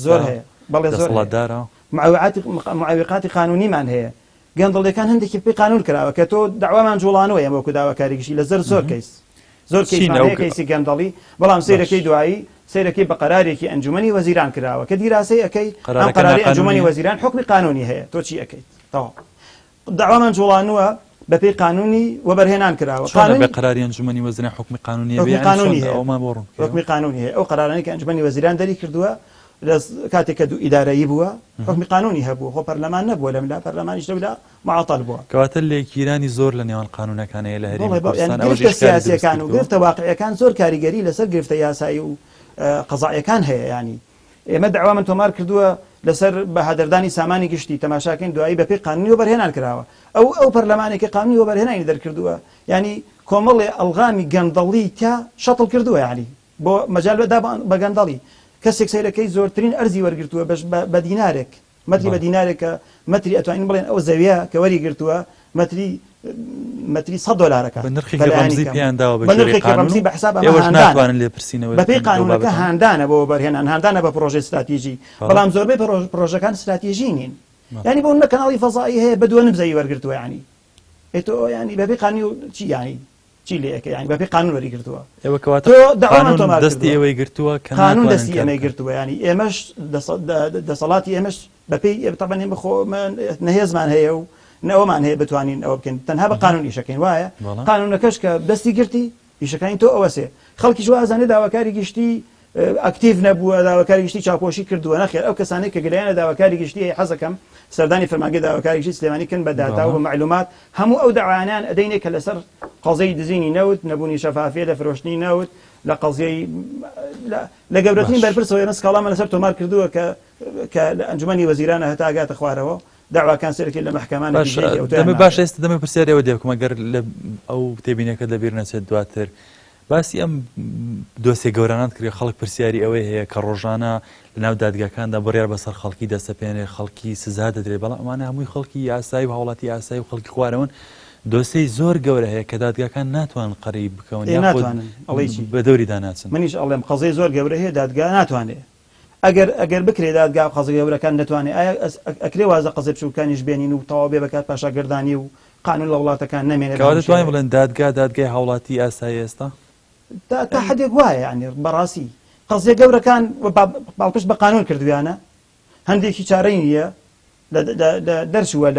زۆر هەیە بەڵێ دەسەڵاتدارە معاوقاتی قانونیمان هەیە گەندەڵەکان هەندێکی پێی قانون کراوە کە تۆ داوامان جوڵانەوە ئەمە وەکو داواکاریگشتی لە زۆر کەیس زۆر کەیسی گەندەڵی بەڵام سەیرەکەی دوایی سەیرەکەی بە قەرارێکی ئەنجومەنی وەزیران کراوە کە دیراسی ئەەکەی ئەم قەراری ئەنجومەنی وەزیران حکمی قانونی هەیە تۆ چی ئەەکەیت تەواو داوامان جوڵانووە بە پێی قانونی وەبەرهێنان کراوە بە قەراری ئەنجومەنی وەزیران حکمی قانونی حکمی قانونی هەیە ئەو قەرارانەی کە ئەنجومەنی وەزیران دەری کردووە کاتێک کە دوو ئیدارەیی بووە حکمی قانونی هەبوو خۆ پەرلەمان نەبووە لەملا پەرلەمانیش لەولا معتەڵ بووە کەواتە لێکیرانی زۆر لە نێوان قانونەکانەیە لە هەرێمی کوردستان گرفتە سیاسیەکان و گرفتە واقعیەکان زۆر کاریگەری لەسەر گرفتە یاسایی و قەزایەکان هەیە ینی ئێمە داوامان تۆمار کردووە لەسەر بەهادەردانی سامانی گشتی تەماشاکەین دوایی بەپێی قانونی وەبەرهێنان کراوە ئەو پەرلەمانێکی قانونی وەبەرهێنانی دەرکردووە ینی کۆمەڵێ ئەلغامی گەندەڵی تا شەتڵ کردووە ینی بۆ مەجال بەدا بە گەندەڵی کەسێک سەیرەکەی زۆرترین ئەرزی وەرگرتووە بە دینارێک مەتری بە دینارێکە مەتری ئەتوانین بڵێن ئەو زەویە کە وەریگرتووە مەتری $100 بە نرخی ڕەمزی پێیان داوە بە نرخێکی ڕەمزی بە حساب ئێوەش ناتوانن لێ پرسینەوە بەپێی قانونەکە هاندانە بۆ بەرهێنان هاندانە بە پرۆژەی استراتیژی بەڵام زۆربەی پرۆژەکان استراتیژی نین ینی بۆ نە کەناڵی فەزایی هەیە بە دووە نبزەی وەرگرتووە ینی ئێتۆ ینی بەپێی قانونی و چی ینی چی لێەکە ینی بەپێی قانون وەریگرتووە ئێوە کەواتە دەستی ئێوەی گرتووە قانون دەستی ئەمەی گرتووە ینی ئێمەش دەسەڵاتی ئێمەش بەپێی تەبەنێ بخۆ نەهێزمان هەیە و نەوەمان هەیە بتوانین ئەوە بکەین تەنها بە قانون ئیشەکەین وایە قانونەکەش کە دەستی گرتی ئیشەکانی تۆ ئەوەسێ خەڵکی وازانێ داواکاری گشتی ئەکتیڤ نەبووە داواکاری گشتی چاپۆشی کردووە نەخێر ئەو کەسانەی کە گەلایەنە داواکاری گشتی حەزەکەم سەردانی فەرمانگەی داواکاری گشتی سلێمانی کن بە داتا و بە معلومات هەموو ئەو داوایانیان ئەدەینێ کە لەسەر قەزەی دزینی نەوت نەبوونی شەفافیە لە فرۆشتنی نەوت لە قەزیەی لە گەورەترین بەرپرسەوە ئێمە سکاڵامە لەسەر تۆمار کردووە کە لە ئەنجومەنی وەزیرانە هەتا ئاگاتە خوارەوە داواکان سەرەکی لە مەحکەمانە باش ئێستا دەمە پرسیارەوە دێکم ئەگەر لە ئەو تێبینەکە دەبیر نەچێت دواتر باسی ئەم دۆسێ گەورانان کرێ خەڵک پرسیاری ئەوەی هەیە کە ڕۆژانە لە ناو دادگاکاندا بڕیار بەسەر خەڵکی دەسەپێنێ خەڵکی سزا دەدرێت بەڵام ئەمانە هەمووی خەڵکی یاسایی و هاوڵاتی یاسایی و خەڵکی خوارەوەن دۆسەی زۆر گەورە هەیە کە دادگاکان ناتوانن قەریب بکەون بە دەوری داناچن منیش ئەڵێم قەزەی زۆر گەورە هەیە دادگا ناتوانێت ئەگەر بکرێت دادگا قەزە گەورەکان نتوانێت ئایا ئەکرێ وازە قەزە بچووکانیش بێنین و تەواو بێ بەکات پاشاگردانی و قانون لە وڵاتەکان نامێنێت دەتوانین بڵێن دادگای هاوڵاتی یاسایی ئێستا تا حدێک وایە ینی بەڕاستی قەزیە گەورەکان باڵپشت بە قانون کردویانە هەندێکی چارەی نییە دەرچووە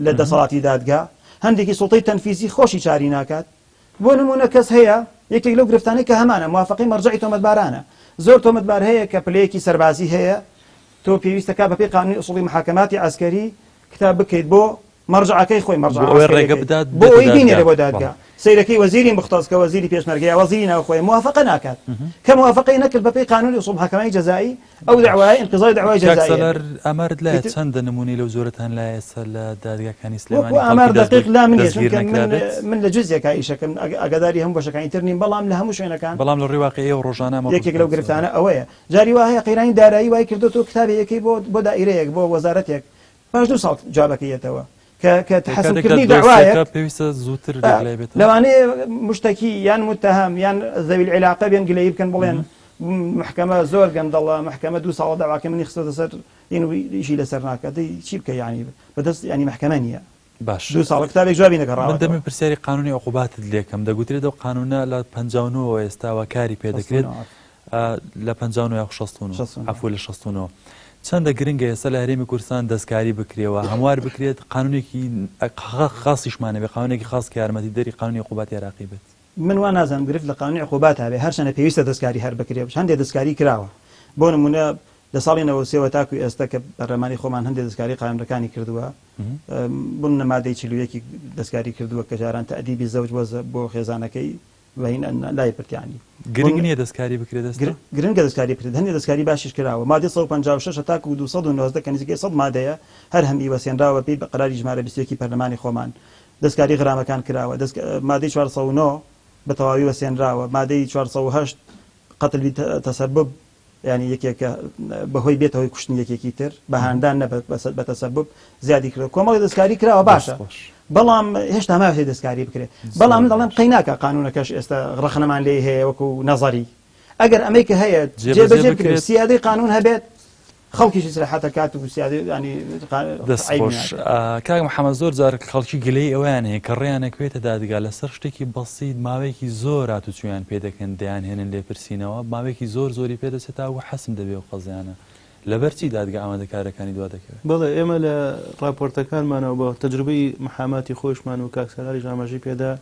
لە دەسەڵاتی دادگا هەندێکی سوڵتەی تەنفیزی خۆشی چاری ناکات بۆ نمونە کەس هەیە یەکێک لەو گرفتانەی کە هەمانە موافقی مەرجعی تۆمەتبارانە زۆر تۆمەتبار هەیە کە پلەیەکی سەربازی هەیە تۆ پێویستەکە بەپێی قانونی ئوسوڵی محاکەماتی عەسکەری کتاب بکەیت بۆ مەرجعەکەی خۆی مەرجع بۆ ئەوەی بینێرە بۆ دادگا سیرەکەی وەزیری مختص کە وەزیری پێشمەرگەیە وەزیری ناوخۆی موافقە ناکات کە موافقەی نەکرد بەپێی قانونی ئوسوڵ محاکەمەی جەزایی ئەو دەعوای انقضای دەعوای جەزایی ئەمارت لایە چەندە نمونەی لەو زۆرتان لایە ئێستا لە دادگاکانی سلێمانی ئەمار دقیق لا من لە جزئێکە ئیشەکەم ئاگاداری هەموو بەشەکانی تر نیم بەڵام لە هەموو شوێنەکان بەڵام لە ڕێواقعی ئەو ڕۆژانە یەکێک لەو گرفتانە ئەوەیە جاری وا هەیە قەیرانی دارایی وای کردوتەوە کتابێکی بۆ دائیرەیەک بۆ وەزارەتێک پاش 2 ساڵ جوابەکەیەتەوە کە تحسبکردنی داوایە پێویستە زووتر لەوانەیە مشتکی یان متهم یان ذوی العلاقە بێن گلەیی بکەن بڵێن محکەمە زۆر گەندەڵە محکەمە 2 ساڵ داواکە منی خستۆتە سەر ئیشی لەسەر ناکات چی بکە یعنی بەدەست ینی محکەمە نییە باش 2 ساڵ کتابێک جوابی نەگەڕاوە من دەمە پرسیاری قانونی عقوباتت لێکم دەگوترێت ئەو قانونە لە 59 ئێستاوە کاری پێدەکرێت لە 59 یا 60 عفو لە 69 چەندە گرنگە ئێستا لە هەرێمی کوردستان دەستکاری بکرێەوە هەموار بکرێت قانونێکی خاصیشمانە بێ قانونێکی خاص کە یارمەتی دەری قانونی عقوباتی عێراقی بێت من وا نازانم گرفت لە قانونی عقوبات هەبێ هەرچەنە پێویستە دەستکاری هەر بکرێ هەندێک دەستکاری کراوە بۆ نمونە لە ساڵی 93 تاکوی ئێستا کە بەڕێمانی خۆمان هەندێک دەستکاری قایمەکانی کردووە بوون نەمادەی 41 دەستکاری کردووە کە جاران تەعدیبی زەوج بۆ خێزانەکەی لای پرتیانی گرنگ نییە دەستکاری بکرێت گرنگە دەستکاری بکرێت هەندێک دەستکاری باشیش کراوە مادەی 156 تاکو 290 کە نزیکەی 100 مادەیە هەر هەمی وەسێنراوە پێی بە قەراری ژمارە 21 پەرلەمانی خۆمان دەستکاری غرامەکان کراوە مادەی 409 بە تەواوی وەسێنراوە مادەی 408 قەتل تەسەبب ینی یەکێکە بەهۆی بێتەوەی کوشتن یەکێکی تر بە هاندان نە بە تەسەبب زیادی کرد کۆمەڵی دەستکاری کراوە باشە بەڵام هێشتا ماوێت دەستکاری بکرێت بەڵام دەڵێم قەی ناکە قانونەکەش ئێستا ڕەخنەمان لێ هەیە وەکو نەزەری ئەگەر ئەمەی کە هەیە جێبەجێ بکرێت سیادەی قانون هەبێت خەڵکیشی سرحەتە کات و سیادەی ینی دەستخۆش کاک محەممەد زۆر جار خەڵکی گلەی ئەویان هەیە کە ڕێیانەکوێتە دادگا لەسەر شتێکی بەسیت ماوەیەکی زۆر هاتوچویان پێ دەکەن دەیان هێنن لێپرسینەوە ماوەیەکی زۆری پێدەچێت و حەسم دەبێ و قەزیانە لەبەرچی دادگا ئامادەکارەکانی دوا دەکەوێت بەڵێ ئێمە لە راپۆرتەکانمانەوە بە تەجروبەی محاماتی خۆشمان و کاکسەراری ژامەژی پێدا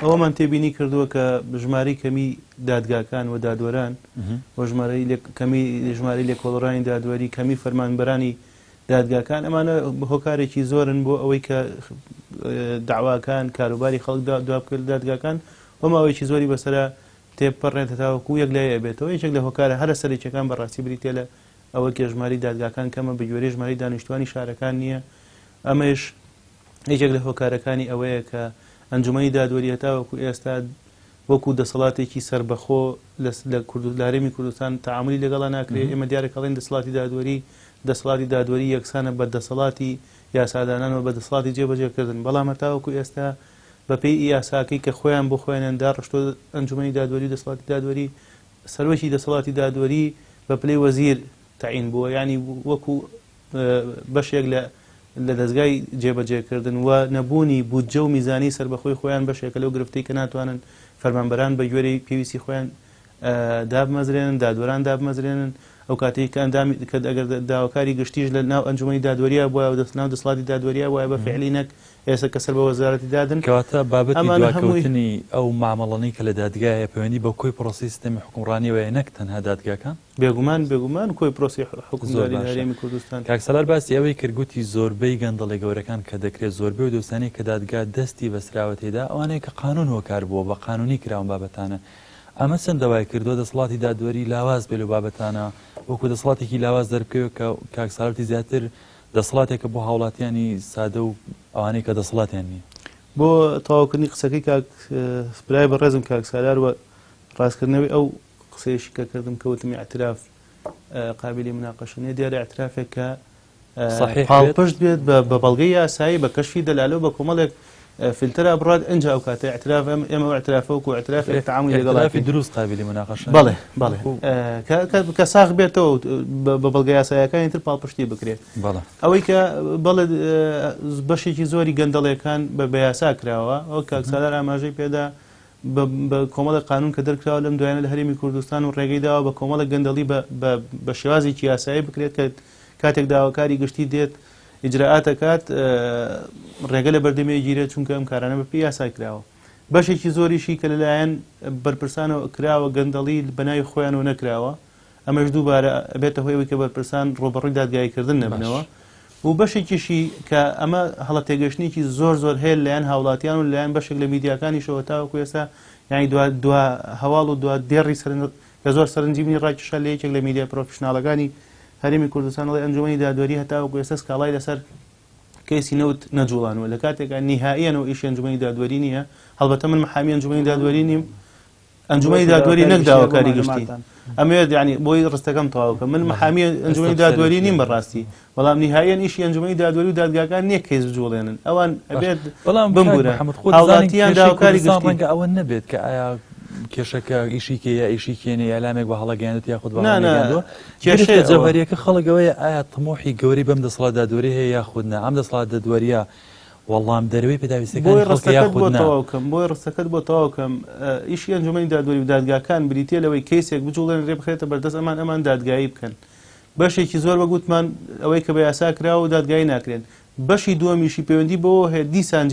ئەوەمان تێبینی کردووە کە ژماری کەمی دادگاکان و دادوەران و ژماری لێکۆڵڕانی دادوەری کەمی فەرمانبەرانی دادگاکان ئەمانە هۆکارێکی زۆرن بۆ ئەوەی کە داواکان کاروباری خەڵک دوابکرد دادگاکان و ماوەیەکی زۆری بەسەرە تێپەڕێتە تاوەکو یەک لای ئەبێتەوە یەکێک لە هۆکارە هەرە سەرچەکان بەڕاستی بریتێ لە ئەوە کە ژماری دادگاکان کەمە بە گوێرەی ژماری دانیشتوانی شارەکان نییە ئەمەش یەکێک لە هۆکارەکانی ئەوەیە کە ئەنجومەنی دادوەری هەتاوەکو ئێستا وەکو دەسەڵاتێکی سربەخۆ لە هەرێمی کوردستان تعاملی لەگەڵا ناکرێت. ئێمە دیارەکەڵێن دەسەڵاتی دادوەری یەکسانە بە دەسەڵاتی یاسادانانەوە بە دەسەڵاتی جێبەجێکردن، بەڵام هەتاوەکو ئێستا بەپێی یاساکەی کە خۆیان بۆ خۆیاندا ڕشتۆ ئەنجومەنی دادوەری و دەسەڵاتی دادوەری سەرۆکی دەسەڵاتی دادوەری بە پلەی وەزیر تعین بووە، ینی وەکو بەشێک لە دەستگای جێبەجێکردن و نەبوونی بودجە و میزانی سربەخۆی خۆیان بەشێکە لەو گرفتەی کە ناتوانن فەرمانبەران بە گوێرەی پێویستی خۆیان دابمەزرێنن، دادوەران دابمەزرێنن. ئەو کاتێک کە ئەگەر داواکاری گشتیش لە ناو ئەنجومەنی دادوەریە بووە و ناو دەسەڵاتی دادوەریە وایە بە فعلی نەک ئێستا کە سەر بە وەزارەتی دادن. کەواتە بابەتی دواکەوتنی ئەو مامەڵەنەی کە لە دادگایە پەیوەندی بە کۆی پرۆسی سیستەمی حکومڕانیەوەیە نەک تەنها دادگاکان بێگومان کۆی پرۆسی حکومڕانی هەرێمی کوردستان. کاکسەلار باسی ئەوەی کردگوتی زۆربەی گەندەڵی گەورەکان کە دەکرێت زۆربەی و دۆستانی کە دادگا دەستی بەسراوە تێدا ئەوانەیە کە قانون هۆکار بووە بە قانونی کراون بابەتانە. ئەمە چەندەوای کردووە دەسەڵاتی دادوەری لاواز بێت لە بابەتانە وەکو دەسەڵاتێکی لاواز دەربکەوە کە کاکسەڵاتی زیاتر دەسەڵاتێکە بۆ هاوڵاتیانی سادە و ئەوانەی کە دەسەڵاتیان نییە. بۆ تەواوکردنی قسەکەی برای بەڕێزم کاکسالار و ڕاستکردنەوەی ئەو قسەیەشی کە کردم کەوتمی اعتراف قابلی مناقەشە نیە، دیارە اعترافێک کە پاڵپشت بێت بە بەڵگەی یاسایی بە کەشفی دەلالە و بە کۆمەڵێک فیلترە بڕات ئەنج ئەو کاتە اعتراف ئێمە اعترافە وەکو اعترافێک تعاملی لەگەڵ دروست قابلی مناقەشە بەڵێ کە ساغ بێتەوە بە بەڵگە یاساییەکانی تر پاڵپشتی بکرێت. ئەوەی کە بەڵێ بەشێکی زۆری گەندەڵیەکان بە یاسا کراوە ئەو کاکسالار ئاماژەی پێدا بە کۆمەڵی قانون کە دەرکراوە لەم دوایانە لە هەرێمی کوردستان و ڕێگەی داوە بە کۆمەڵە گەندەڵی بە شێوازێکی یاسایی بکرێت کە کاتێک داواکاری گشتی دێت ئیجراعاتەکات ڕێگە لە بەردەمێ گیرێت چونکە ئەم کارانە بە پێی یاسا کراوە. بەشێکی زۆریشی کە لەلایەن بەرپرسانەوە کراوە گەندەڵی بەناوی خۆیانەوە نەکراوە، ئەمەش دووبارە ئەبێتە هۆیەوەی کە بەرپرسان ڕۆبەڕووی دادگاییکردن نەبنەوە. و بەشێکیشی کە ئەمە هەڵە تێگەشتنێکی زۆر هەیە لەلایەن هاوڵاتیان و لەلایەن بەشێک لە میدیاکانیشەوە تاوەکو ئێستا یانی دو هەواڵ و دو دێڕی کە زۆر سەرنجیمی ڕاکێشا لە یەکێک لە میدیا پرۆفشناڵەکانی هەرێمی کوردستان وڵی ئەنجومەنی دادوەری هەتاوەکو ئێستا سکاڵای لەسەر کەیسی نەوت نەجوڵانەوە لە کاتێکە نیهائیەنەوە ئیشی ئەنجومەنی دادوەری نییە. هەڵبەتە من محامی ئەنجومەنی دادوەری نیم، ئەنجومەنی دادوەری نەک داواکاری گشتی ئەمەوێت ینی بۆی ڕستەکەم تەواوکە من محامی ئەنجومەنی دادوەری نیم بەڕاستی، بەڵام نیهائیەن ئیشی ئەنجومەنی دادوەری و دادگاکان نییە کەیس بجوڵێنن ئەوان ئەبێت بمبورە هاوڵاتیان داواکاری گشتی ڕەنگە ئەوە نەبێت کە ئایا کێشەکە ئیشی کێیە ئیشی کێنێ یالامێک بە هەڵەگەیاندێت یاخود کێشە جەوهریەکە خەڵکەوەیە ئایا تمۆحی گەوری بەم دەسەڵات دادوەری هەیە یاخودنا ئەم دەسەڵات دادوەریە وەڵام دەروی پێداویستەکانی خەڵک یاخودنا. بۆی ڕستەکەت بۆ تەواوکەم ئیشی ئەنجومەنی دادوەری و دادگاکان بریتە لەوەی کەیسێک بجوڵێن ڕێ بخێتە بەردەست ئەمان دادگایی بکەن. بەشێکی زۆر بەگوتمان ئەوەی کە بە یاسا کراوە و دادگایی ناکرێن. بەشی دووەمیشی پەیوەندی بۆ هەیە دیسان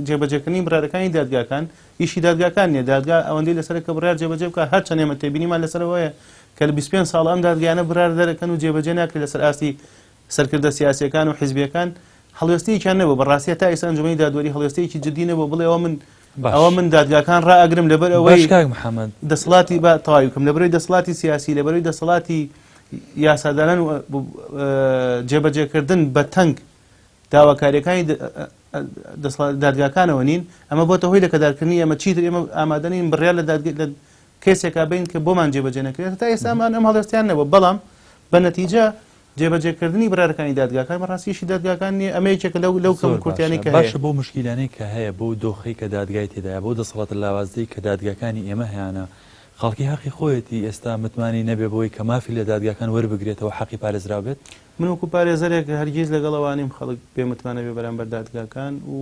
جێبەجێکردنی بڕارەکانی دادگاکان ئیشی دادگاکان نیە، دادگا ئەوەندەی لەسەر کە بڕار جێبەجێ بکە هەرچەند ئێمە تێبینیمان لەسەرەوەیە کە لە 25 ساڵ ئەم دادگایانە بڕار دەرەکەن و جێبەجێ ناکرێت لەسەر ئاستی سەرکردە سیاسیەکان و حیزبیەکان. هەڵوێستەیەکیان نەبوو بەڕاستی تا ئێستا ئەنجومەنی دادوەری هەڵوێستەیەکی جددی نەبوو بڵێ ئەوە من دادگاکان ڕائەگرم لەبەر ئەوەی دەسەڵاتی بە تەواوی بکەم لەبەرەوەی دەسەڵاتی سیاسی لەبەرەوەی دەسەڵاتی یاسادانان و جێبەجێکردن بە تەنگ داواکاریەکانی دادگاکانەوە نین. ئەمە بۆتە هۆی لە کەدارکردنی ئەمە چیتر ئێمە ئامادەنین بڕیار لە کێسێکا بین کە بۆمان جێبەجێ نەکرێت تا ئێستامان ئەم هەڵوێستیان نەبوو، بەڵام بە نەتیجە جێبەجێکردنی بڕارەکانی دادگاکان بەڕاستیشی دادگاکان نیە. ئەمە یەکێکە لەو کەم کورتیانەی کە باشە بۆ مشکیلانەی کە هەیە بۆ دۆخەی کە دادگای تێدایە بۆ دەسەڵات لاوازدەی کە دادگاکانی ئێمە هیانە خەڵکی حەقی خۆیەتی ئێستا متمانی نەبێ بۆی کە مافی لە دادگاکان وەربگرێتەوە حەقی پارێزرا بێت. من وەکو پارێزەرێک هەرگیز لەگەڵەوانیم خەڵک پێ متمانە بێ بەرامبەر دادگاکان و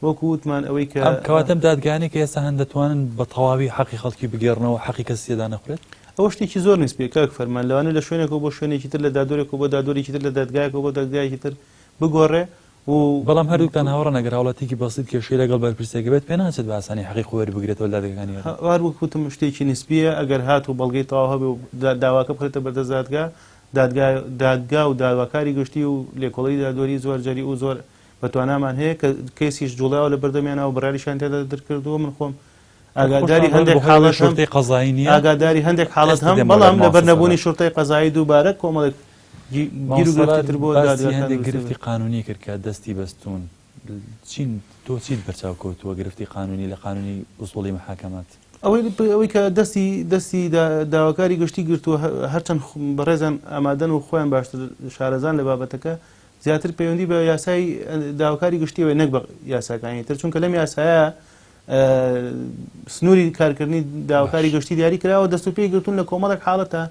وەکو وتمان ئەوەی کە کەواتەم دادگانی کە ئێستا هەن دەتوانن بە تەواوی حەقی خەڵکی بگێڕنەوە حەقی کەس تێدا نەخورێت. ئەوە شتێکی زۆر نسبی کاک فەرمان لەوانە لە شوێنێکەوە بۆ شوێنێکی تر لە دادوەرێک بۆ دادوەرێکی تر لە دادگایەکەوە بۆ دادگایەکی تر بگۆڕێ و بەڵام هەردووکتان هاوڕە نەگەر هاوڵاتێکی بەسیط کێشەی لەگەڵ بەرپرسێکی بێت پێ ناچێت بە ئاسانی حەقی خۆی وەربگرێتەوە لە دادگاکانی وەکوتم شتێکی نسبیە ئەگەر هات و بەڵگەی تەواو هەبێ و داواکە بخرێتە بەردەست دادگا و داواکاری گشتی و لێکۆڵەی دادوەری زۆر جەری و زۆر بەتوانامان هەیە کە کەسیش جوڵاوە لە بەردەمیانەوە بەڕاریشان تێدا دەرکردووە. من خۆم ئاگاداری هەندێک حاڵەت شورتەی قەزایی نیە، ئاگاداری هەندێک حاڵەت هەم بەڵام لەبەر نەبوونی شورتەی قەزایی دووبارە کۆمەڵێک گیر و گرفتر بۆ هەندێک گرفتی قانونی کرد کە دەستی بەستون چین تۆ چیت بەرچاو کەوتووە گرفتی قانونی لە قانونی ئوسوڵی محاکەمات ئەوەی کە دەستی داواکاری گشتی گرتووە هەرچەند بەڕێزان ئامادەن و خۆیان باشتر شارەزان لە بابەتەکە زیاتر پەیوەندی بە یاسای داواکاری گشتیەوەی نەک بە یاساکانی تر چونکە لەم یاسایە سنووری کارکردنی داواکاری گشتی دیاری کراوە دەست و پێی گرتوون لە کۆمەڵێک حاڵەتە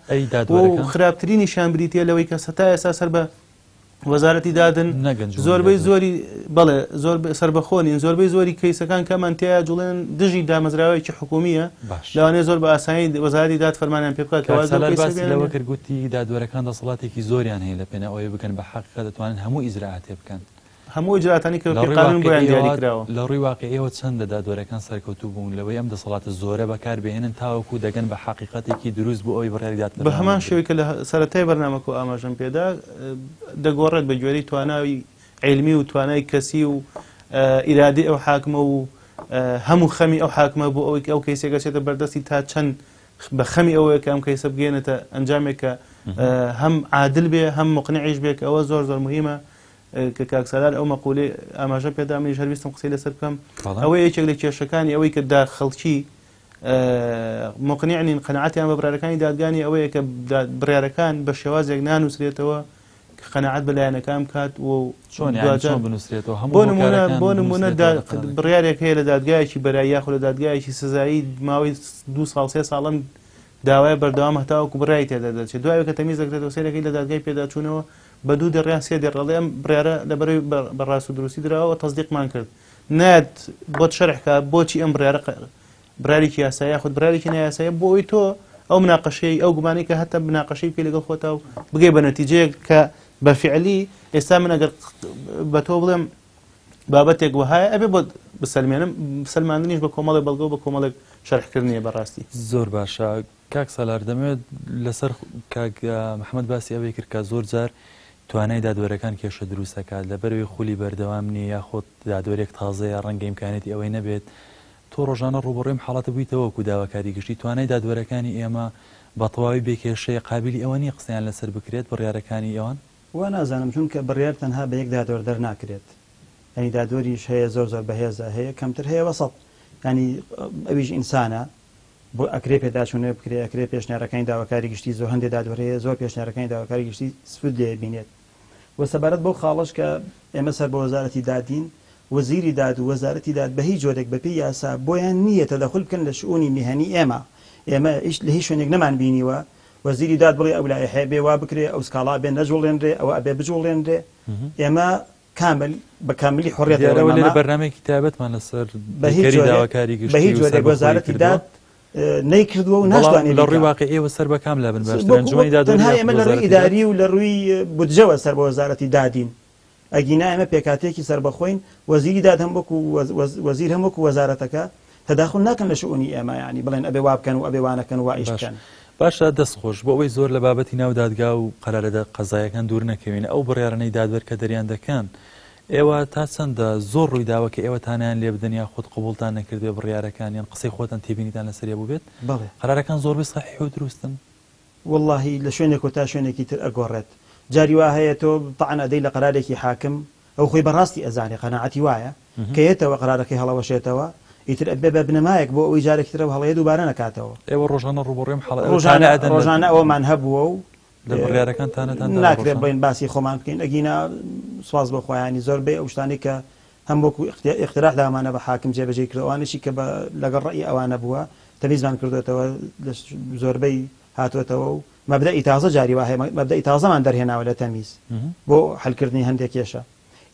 و خراپترینی شانبریتە لەوەی کە سەتا ئێستا سەر بە وەزارەتی دادن زۆربەی زۆری بەڵێ زۆر سربەخۆنین زۆربەی زۆری کەیسەکان کەمان تیا جوڵێن دژی دامەزراوەیەکی حکومیە لەوانەیە زۆر بە ئاسایی وەزارەتی داد فەرمانیان پێ بکات لەوە کردگوتی دادوەرەکان دەسەڵاتێکی زۆریان هەیە لە پێنە ئەوەی بکەن بە حەقیقەت دەتوانن هەموو ئیجراعاتێ بکەن هەموو ئیجراعاتانی کە قانون بۆیان دیاری کراوە لە ڕووی واقعیەوە چەندە دادوەرەکان سەرکەوتوو بوون لەوەی ئەم دەسەڵاتە زۆرە بەکاربهێنن تاوەکو دەگەن بە حەقیقەتێکی دروست بوو ئەوەی بڕیاریدات بە هەمان شێوەی کە لە سەرەتای بەرنامەکە ئاماژەم پێدا دەگۆڕێت بە گوێرەی توانای علمی و توانای کەسی و ئیرادی ئەو حاکمە و هەموو خەمی ئەو حاکمە بۆ ئەوەی ئەو کەیسێکە چێتە بەردەستی تا چەند بە خەمی ئەوەیە کە ئەم کەیسە بگێنێتە ئەنجامێکە هەم عادل بێ هەم مقنعیش بێت ئەوە زۆر زۆر مهمە کە کاکسالار ئەو مەقولەی ئاماژە پێدا منیش هەرویستم قسەی لەسەر بکەم ئەوە یەکێک لە کێشەکانی ئەوەی کە دا خەڵکی مقنعین قەناعەتیان بە بڕارەکانی دادگانی ئەوەیە کە بڕارەکان بە شێوازێک نانووسرێتەوە کە قەناعەت بەلایەنەکان بکات و بۆ نمونە بڕیارێک هەیە لە دادگایەکی بەرای یاخۆ لە دادگایەکی سزایی ماوەی 2 ساڵ 3 ساڵم داوای بەردەوام هەتاوەکو بڕای تێدا دەچێت دوای کە تەمیز دەکرێتەوە سێرەکەی لە دادگای پێداچوونەوە بە 2 دەڕیان 3 دەڕڵێ ئەم بڕیارە لەبەرەوەی بەڕاست و دروستی درراوە تەصدیقمان کرد نات بۆت شەرحکە بۆچی ئەم برارێکی یاسایە خودت برارێکی نایاسایە بۆی تۆ ئەو مناقەشەی ئەو گومانی کە هەتا مناقەشەی پێ لەگەڵ خۆتە و بگەی بە نەتیجەیەک کە بەفعلی ئێستا من ئەگەر بە تۆ بڵێم بابەتێک وهایە ئەبێ بۆ بسەلماندنیش بە کۆمەڵێک بەڵگە و بە کۆمەڵێک شەرحکردنیە بەڕاستی زۆر باشە کاک سالار دەمەوێت لەسەر کاک محەممەد باسی ئەوەی کرد کە زۆر جار توانای دادوەرەکان کێشە دروستەکات لەبەرەوەی خولی بەردەوام نیە یاخۆت دادوەرێک تازەیە ڕەنگە ئیمکانێتی ئەوەی نەبێت تۆ ڕۆژانە ڕوبڕێم حاڵاتە بوویتەوەکو داواکاری گشتی توانای دادوەرەکانی ئێمە بە تەواوی بێکێشەیە قابلی ئەوە نیە قسەیان لەسەر بکرێت بڕیارەکانی ئەوان وا نازانم چونکە بڕیار تەنها بە یەک دادوەر دەرناکرێت ینی دادوەریش هەیە زۆر زۆر بەهێزە هەیە کەمتر هەیە وەسەڵ ینی ئەویش ئینسانە بۆ ئەکرێ پێداچوونێ بکرێ ئەکرێ پێشنیارەکانی داواکاری گشتی زۆر هەندێک دادوەرەیە زۆر پێشنیارەکانی داواکاری گشتی سفود لێ بینێت وە سەبارەت بۆ خاڵش کە ئێمە سەر بە وەزارەتی دادین وەزیری داد و وەزارەتی داد بە هیچ جۆرێک بەپێی یاسا بۆیان نییە تەدەخل بکەن لە شئونی میهەنی ئێمە لە هیچ شوێنێک نەمان بینیوە وەزیری داد بڵێ ئەو لایحەیە بێ وا بکرێ ئەو سکاڵا بێ نەجوڵێنرێ ئەوە ئەبێ بجوڵێنرێ ئێمە کامل بە کاملی حڕێت بەرنامێکی تایبەتمان لەسەر داواکاری گشتی بە هیچ جۆرێک وەزارەتی داد نەیکردووە و ناشتوانێت لە ڕووی واقعیەوە سەر بە کام لابن باشترنجومی دادوەری ئێمە لە ڕووی ئیداری و لە ڕووی بودجەوە سەر بە وەزارەتی دادین ئەگینا ئێمە پێکاتێکی سربەخۆین وەزیری داد هەم وەکو وەزیر هەم وەکو وەزارەتەکە تەداخل ناکەن لە شئونی ئێمە یعنی بڵێن ئەبێ وا بکەن و ئەبێ وانەکەن و ئیش بکەن باشە دەستخۆش بۆ ئەوەی زۆر لە بابەتی ناو دادگا و قەرارەدە قەزایەکان دوور نەکەوین ئەو بڕیارانەی دادوەر کە دەریان دەکەن ئێوە تا چەندە زۆر ڕووی داوە کە ئێوە تانیان لێ بدەنیا خۆت قبولتان نەکردێ بڕیارەکانیان قسەی خۆتان تێبینیتان لەسەر بوو بێت قەرارەکان زۆربەی صحیح و دروستن واللهی لە شوێنێک و تا شوێنێکی تر ئەگۆڕێت جاری وا هەیە تۆ طعن ئەدەی لە قەرارێکی حاکم ئەو خۆی بەڕاستی ئەزانێ قەناعەتی وایە کە یێتەوە قەرارەکەی هەڵەوەشێتەوە ئیتر ئەبێ بە بنەمایەک بۆ ئەوەی جارێکی ترەوە هەڵەیە دووبارە نەکاتەوە ئێوە ڕۆژانە ڕوبڕێم ڕۆژانە ئەوەمان هەبووە و لە بڕیارەکانتانەتان ناکرێت بڵین باسی خۆمان بکەین ئەگینا سواز بە خۆیانی زۆربەی ئەو شتانی کە هەم وەکو اقتراح دامانە بە حاکم جێبەجێ کردوانشی کە لەگەڵ ڕێی ئەوانە بووە تەمیزمان کردوێتەوە زۆربەی هاتوێتەوە و مەبدەئی تازە جاری وا هەیە مەبدەئی تازەمان دەرهێناوە لە تەمیز بۆ هەلکردنی هەندێک کێشە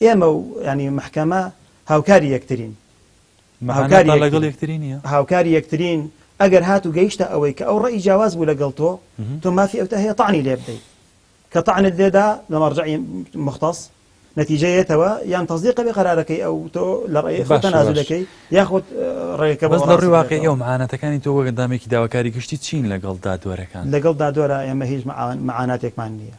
ئێمە و ینی محکەمە هاوکاری یەکترین لەگەڵ یەکتری نیە هاوکاری یەکترین ئەگەر هات و گەیشتە ئەوەی کە ئەو ڕێی جیاواز بوو لەگەڵ تۆ مافی ئەوتە هەیە طعنی لێ بدەیت کە طعنت لێدا لە مەرجعی مختص نەتیجەیەتەوە یان تەصدیق بێ قەرارەکەی ئەو تۆ لە ڕێی خۆت تەنازل دەکەی یاخود ڕێیەکە بەس لە ڕووی واقعی ئەو معانەتەکانی تۆ وەک ئەندامێکی داواکاری گشتی چین لەگەڵ دادوەرەکان لەگەڵ دادوەرە ئێمە هیچ معاناتێکمان نییە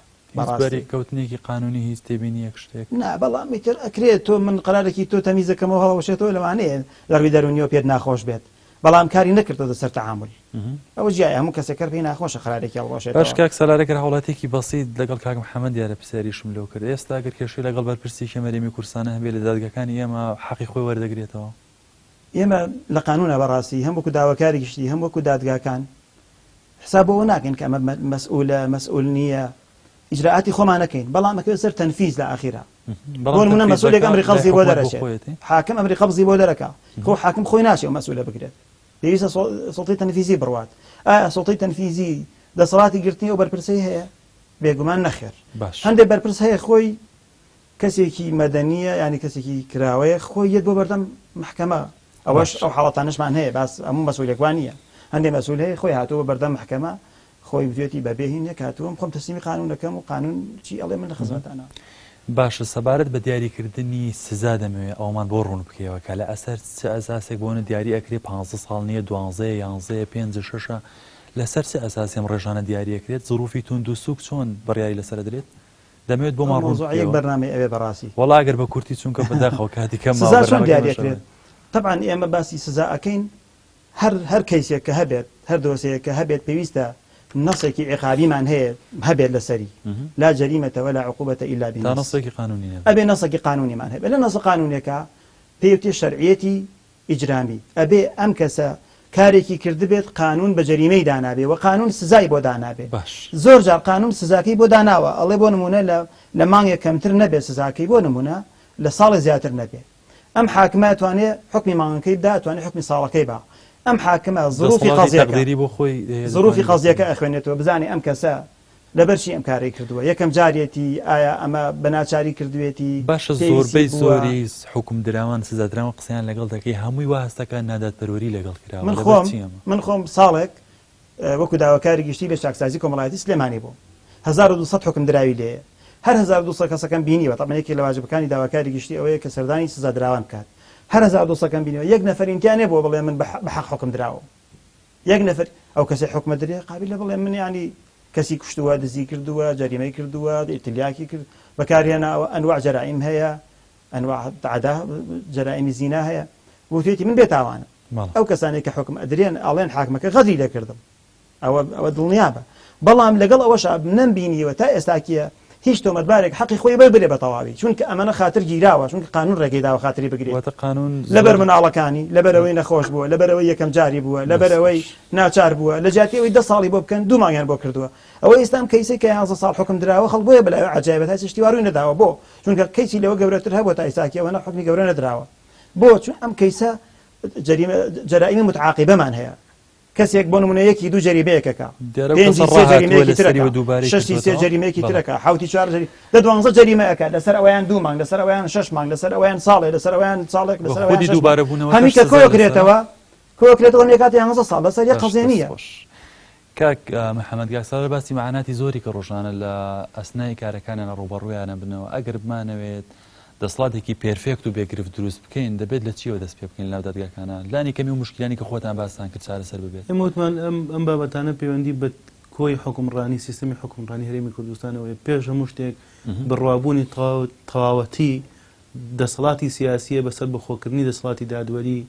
کەوتنێکی قانونی هیچ تێبینی یەک شتێک نا بەڵام ئیتر ئەکرێت تۆ من قەرارێکی تۆ تەمیزەکەمەوە هەڵەوەشێتەوە لەوانەیە لە ڕووی دەرونیەوە پێت ناخۆش بێت بەڵام کاری نەکردەوە سەر تەعامل ئەوە جیای هەموو کەسێکەر پێی ناخۆشە خەرارێکی هەڵبەشێت باش کاک سەلارێکر هەوڵاتێکی بەسیط لەگەڵ کاک محەممەد دیارە پرسیاریشم لەو کرد ئێستا ئەگەر کێشەی لەگەڵ بەرپرسی کەمەرێمی کورسانە هەبێ لە دادگاکانی ئێمە حەقی خۆی وەردەگرێتەوە ئێمە لە قانونە بەڕاستی هەم وەکو داواکاری گشتی هەم وەکو دادگاکان حسابەوە ناکەین کە ئەمە مەسئول نییە ئیجراعاتی خۆمان نەکەین بەڵام ئەکەوێت سەر تەنفیز لە ئاخیرا بۆ نمونە مەسئولێک ئەمری قەبزی بۆ دەرەچێت حاکم ئەمری قەبزی بۆ دەرەکا خۆ حاکم خۆی ناشێ و مەسئولە بگرێت پێویستە سڵتەی تەنفیزی بڕوات ئایا سڵتەی تەنفیزی دەسەڵاتی گرتنی و بەرپرسەی هەیە بێگومان نەخێر هەندێک بەرپرس هەیە خۆی کەسێکی مەدەنیە ینی کەسێکی کراوەیە خۆی یەت بۆ بەردەم محکەمە ئەوەش ئەو حاڵەتانشمان هەیە باس هەموو مەسئولێکوان نییە هەندێک مەسئول هەیە خۆی هاتووە بەردەم محکەمە خۆی بێتی بەبێهینە کاتووەم خۆم تەسلیمی قانون دەکەم و قانون چی ئەڵێ من لە خزمەتانە باشە سەبارەت بە دیاریکردنی سزا دەمەوێت ئەومان بۆ ڕوون بکەوە کە لە ئەسەر چ ئەساسێک بۆنە دیاری ئەکرێ 15 ساڵ نییە 12 11 5 6 لەسەر چ ئەساسیم ڕێژانە دیاریەکرێت زروفی تونند و سوک چۆن بڕیاری لەسەر دەدرێت دەمەوێت بۆمان ڕۆژەیەک بەرنامەی ئەوێ بەڕاستی وەڵا ئەگەر بە کورتی چونکە بەداخەوە کاتی کەم سزا چۆن دیاریەکرێت طبعا ئێمە باسی سزا ئەەکەین هەر کەیسێک کە هەبێت هەر دۆسەیە کە هەبێت پێویستە نصێکی عقابیمان هەیە هەبێت لەسەری لا جەریمەتە ولا عقوبەتە إلا بنص نصێکی قانونی ئەبێ نصێکی قانونیمان هەبێت لە نص قانونیەکە پێوتێ شەرعیەتی ئیجرامی ئەبێ ئەم کەسە کارێکی کردبێت قانون بە جەریمەی دانابێ و قانون سزای بۆ دانابێ زۆر جار قانون سزاکەی بۆ داناوە ئەڵێ بۆ نمونە لە مانگێک کەمتر نەبێت سزاکەی بۆ نمونە لە ساڵی زیاتر نەبێت ئەم حاکمە توانێت حکمی مانگەکەی بدا توانێت حکمی ساڵەکەی با ئەم حاکمە ظروفی قەزیەکە ئەخوێنێتەوە بزانێ ئەم کەسە لەبەرچی ئەم کارەی کردووە یەکەم جارێتی ئایا ئەمە بەناچاری کردوێتی باشە زۆربەی زۆری حکم دراوان سزادراوە قسەیان لەگەڵ دەکەی هەمووی واهستەکان ناداتپەروەری لەگەڵ کراوە من خۆم ساڵێک وەکو داواکاری گشتی لە چاکسازی کۆمەڵایەتی سلێمانی بوو 1200 حکم دراوی لێ هەر 1200 کەسەکەم بینیوە تەمەن یەکێک لە واجبەکانی داواکاری گشتی ئەوەیە کە سەردانی سزادراوان بکات هەر 1200 بینیوە یەک نەفەرینتیانێ بۆ بڵێ من بەحەق حکم دراوە یەک نەفەر ئەو کەسێک حکمە درێ قابل لە بڵێ من ینی کەسی کوشتووە دزی کردووە جەریمەی کردووە ئیتلیاکی کرد بەکارهێناوە ئەنواع جەرائیم هەیە ئەنواع تعدا جەرائیمی زینا هەیە وتێتی من بێتاوانە ئەو کەسانێک کە حکم ئەدرێن ئاڵێن حاکمەکە غەدری لێکردم ئەوە دڵنیابە بەڵام لەگەڵ ئەوەش نەمبینیوە تا ئێستاکیە هیچ تۆمەتبارێک حەقی خۆی ببرێ بە تەواوی چونکە ئەمەنە خاتر گیراوە چونکە قانون ڕێگەی داوە خاتری بگرێت لەبەر مناڵەکانی لەبەرەوەی نەخۆش بووە لەبەرەوەی یەکەم جاری بووە لەبەرەوەی ناچار بووە لە جاتیەوەی 10 ساڵی بۆ بکەن 2 مانگیان بۆ کردووە ئەوەی ئێستام کەیسێک کە 11 ساڵ حکم دراوە خەڵک بۆیە بەلای عجایبەت هەیە شتیواروی نەداوە بۆ چونکە کەیسی لەوە گەورەتر هەبووە تا ئێستاکیەوە حکمی گەورە نەدراوە بۆ چون ئەم کەیسە جەرائیمی متعاقبەمان هەیە کەسێک بۆ نمونە یەکی دوو جەریمەیەکەکە 6 جەریمەیەکی ترەکە 4 جەری لە 12 جەریمەیەکە لەسەر ئەویان 2 مانگ لەسەر ئەویان 6 مانگ لەسەر ئەویان ساڵێ لەسەر ئەویان ساڵێک لەسەر هەمی کە کۆکرێتەوە مێکاتی 11 ساڵ لەسەر یەک قەزیە نییە کاک محەممەد گاکساڵ باسی معناتی زۆری کە ڕۆژانە لە ئەسنای کارەکانیان ڕوبەڕوویانە بنەوە ئەگەر بمانەوێت دەسڵاتێکی پێرفێکت و بێگرفت دروست بکەین دەبێت لە چیەوە دەست پێ بکەین لەو دادگاکانە لانی کەمی و مشکلانی کە خۆتان باسان کرد چارەسەر ببێت ئەموتمان ئەم بابەتانە پەیوەندی بە کۆی حکومڕانی سیستمی حکومڕانی هەرێمی کوردستانەوەی پێش هەموو شتێک بڕوابوونی تەواوەتی دەسەڵاتی سیاسیە بەسەر بەخۆکردنی دەسەڵاتی دادوەری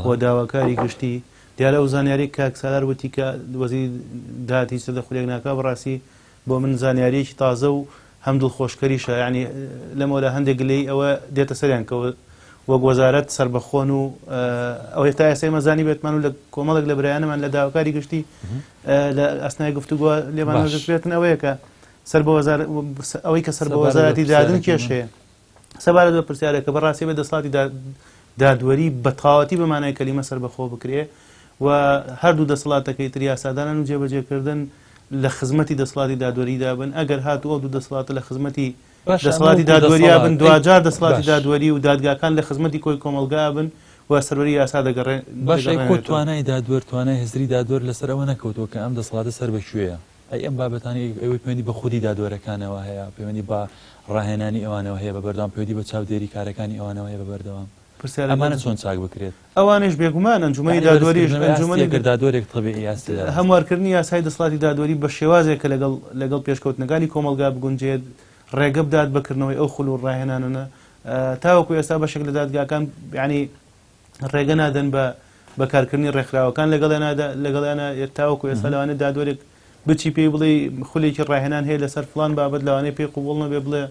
بۆ داواکاری گشتی دیارە ئەو زانیاری کاک سالار وتی کە وەزیری داهاتی سەردە خولێک ناکا بەڕاستی بۆ من زانیاریەکی تازە و هەم دڵخۆشکەریشە یعنی لەمەوەدا هەندێک لێی ئەوە دێتە سەریان کە وەک وەزارەت سربەخۆن و ئەوەی تا ئێستا مەزانی بێتمان و لە کۆمەڵێک لە برایانەمان لە داواکاری گشتی لە ئەسنای گفتوگۆ لێمان دەکرێتن ئەوەیە کە ئەوەی کە سەر بە وەزارەتی دادن کێشەیە سەبارەت بە پرسیارێکە بەڕاستی بە دەسڵاتی دادوەری بە تەواوەتی بەمانای کەلیمە سەربەخۆ بکرێ و هەردوو دەسەڵاتەکەی تر یاسادانان و جێبەجێکردن لە خزمەتی دەسەڵاتی دادوەریدا بن ئەگەر هاتووە دوو دەسەڵاتە لە خزمەتی دەسەڵاتی دادوەرییا بن دوجار دەسەڵاتی دادوەری و دادگاکان لە خزمەتی کۆی کۆمەلگا بن و سەروەری یاسا دەگەڕێن باشە کۆ توانای دادوەر توانای هزری دادوەر لەسەر ئەوە نەکەوتەوە کە ئەم دەسەڵاتە سەر بەکوێیە ئەی ئەم بابەتانی ئەوەی پەیوەندی بە خودی دادوەرەکانەوە هەیە پەیوەندی بە ڕاهێنانی ئەوانەوە هەیە بە بەردەوام پەیوەندی بە چاودێری کارەکانی ئەوانەوە هەیە بە بەردەوام ئەمانە چۆن چاک بکرێت ئەوانش بێگومان ئەنجومەی دادوەریش دادوەرێک طبیعی هەموارکردنی یاسای دەسەڵاتی دادوەری بە شێوازێک کە لەگەڵ پێشکەوتنەکانی کۆمەلگا بگونجێت ڕێگە بدات بەکردنەوەی ئەو خول و ڕاهێنانە تاوەکو ئێستا بەشێک لە دادگاکان یعنی ڕێگە نادەن بە بەکارکردنی ڕێکخراوەکان لەگەڵیانە تاوەکو ئێستا لەوانە دادوەرێک بچی پێی بڵێ خولێکی ڕاهێنان هەیە لەسەر فڵان بابەت لەوانەیە پێی قوبوڵ نەبێ بڵێ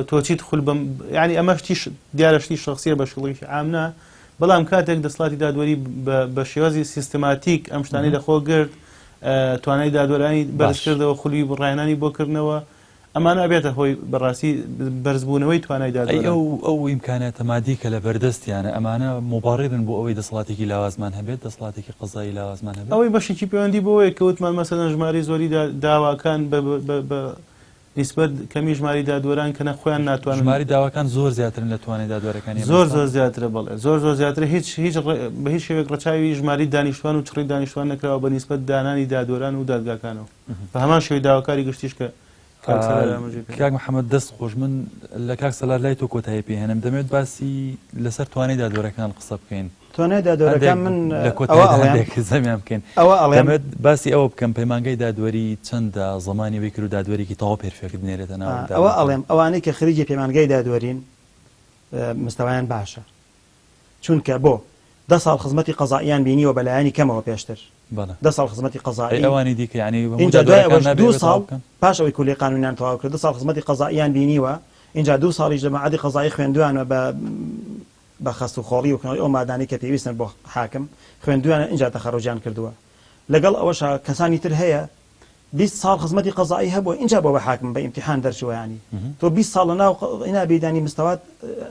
تۆ چیت خول بم ینی ئەمەشتی دیارەشتی شخصیە بە شڵێکی عامە بەڵام کاتێک دەسڵاتی دادوەری بە شێوازی سیستماتیک ئەم شتانی لەخۆ گرت توانای دادوەرانی بەرزکردەوە خولی ڕاهێنانی بۆکردنەوە ئەمانە بێتە هۆی بەڕاستی بەرزبوونەوەی توانای دادوەری ئەو ئیمکاناتە مادی کە لە بەردەستیانە ئەمانە مبارڕن بۆ ئەوەی دەسڵاتێکی لاوازمان هەبێت دەسڵاتێکی قەزایی لاوازمان هەبێت ئەوەی بەشێکی پەیوەندی بۆەوەی کەوتمان مەسەلەن ژماری زۆری داواکان بە نسبەت کەمی ژماری دادوەران کە خۆیان ناتوانن ژماری داواکان زۆر زیاترن لە توانای دادوەرەکانی زۆر زیاترە بڵێ زۆر زیاتر بە هیچ شێوێک ڕەچاوی ژماری دانیشتوان و چڕی دانیشتوان نەکراوە بە نسبەت دانانی دادوەران و دادگاکانەوە بە هەمان شێوەی داواکاری گشتیش کە کاک محەممەد دەست خۆش من لە کاک سەلار لای تۆ کۆتایی پێهێنم دەمێت باسی لەسەر توانای دادوەرەکان قسە بکەین توانای دادوەرەکان من لە کۆتایی زەمیان بکەین دەمێت باسی ئەوە بکەم پەیمانگای دادوەری چەندە زمانی وی کرد و دادوەرێکی تەواو پێرفێکت بنێرێتە ناو ئەوە ئەڵێم ئەوانەی کە خریجی پەیمانگای دادوەرین مستەوایان باشە چونکە بۆ 10 ساڵ خزمەتی قەزائیان بینیوە بەلایانی کەمەوە پێشتر 10 ساڵ خزمەتی قەزایی ئەوانی دیکە ینی اینجا دوای 2 ساڵ پاش ئەوەی کولی قانونیان تەواو کرد 2 ساڵ خزمەتی قەزائیان بینیوە اینجا 2 ساڵی جەماعەتی قەزایی خوێندووانە بە خەست و خۆڵی و ئەو مادانی کە پێویستن بۆ حاکم خوێندووانە اینجا تەخەڕوجیان کردووە لەگەڵ ئەوەش کەسانی تر هەیە 20 ساڵ خزمەتی قەزایی هەبووە اینجا بۆ بە حاکم بە ئیمتیحان دەرچووە ینی تۆ 20 ساڵ لەناو ئینابێدانی مستەوات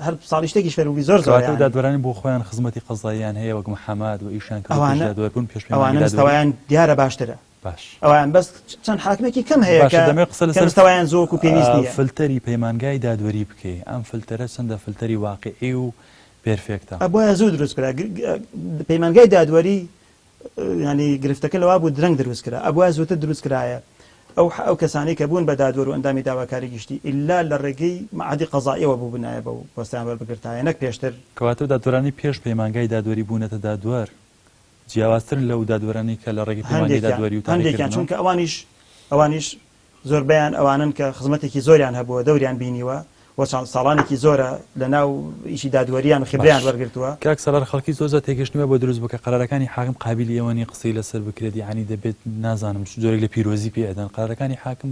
هەر ساڵی شتێکی فێروی زۆر دادوەرانی بۆ خۆیان خزمەتی قەزاییان هەیە وەک محەممەد و ئیشان دادوەربوون پێش ئەوانە مستەوایان دیارە باشترە باش ئەوان بەس چەند حاکمێکی کەم هەیە کە مستەوایان زۆر و پێویست نییە فلتەری پەیمانگای دادوەری بکەی ئەم فلتەرە چەندە فلتەری واقعی و پێرفێکتە ئەبووە زوو دروست کرا پەیمانگای دادوەری ینی گرفتەکە لەوا بوو درەنگ دروست کرا ئەبووە زووتر دروست کرایە ئەو کەسانی کە بوون بە دادوەر و ئەندامی داواکاری گشتی ئللا لە ڕێگەی معادی قەزاییەوە بوو بنایە بە وەستیان وەربگرتایە نەک پێشتر کەواتە دادوەرانی پێش پەیمانگای دادوەری بوونەتە دادوەر جیاوازترن لەو دادوەرانی کە لە ڕێگەی پەیمانگای دادوەری و هەندێکیان چونکە ئەوانیش زۆربیان ئەوانن کە خزمەتێکی زۆریان هەبووە دەوریان بینیوە و ساڵانێکی زۆرە لە ناو ئیشی دادوەریان و خبریان وەرگرتووە کاک سەلار خەڵکی زۆر تێگەشتنەوە بۆ دروست بکە قەرارەکانی حاکم قابلی ئەوەنی قسەی لەسەر بکرێت یعنی دەبێت نازانم جۆرێک لە پیرۆزی پێدەن قەرارەکانی حاکم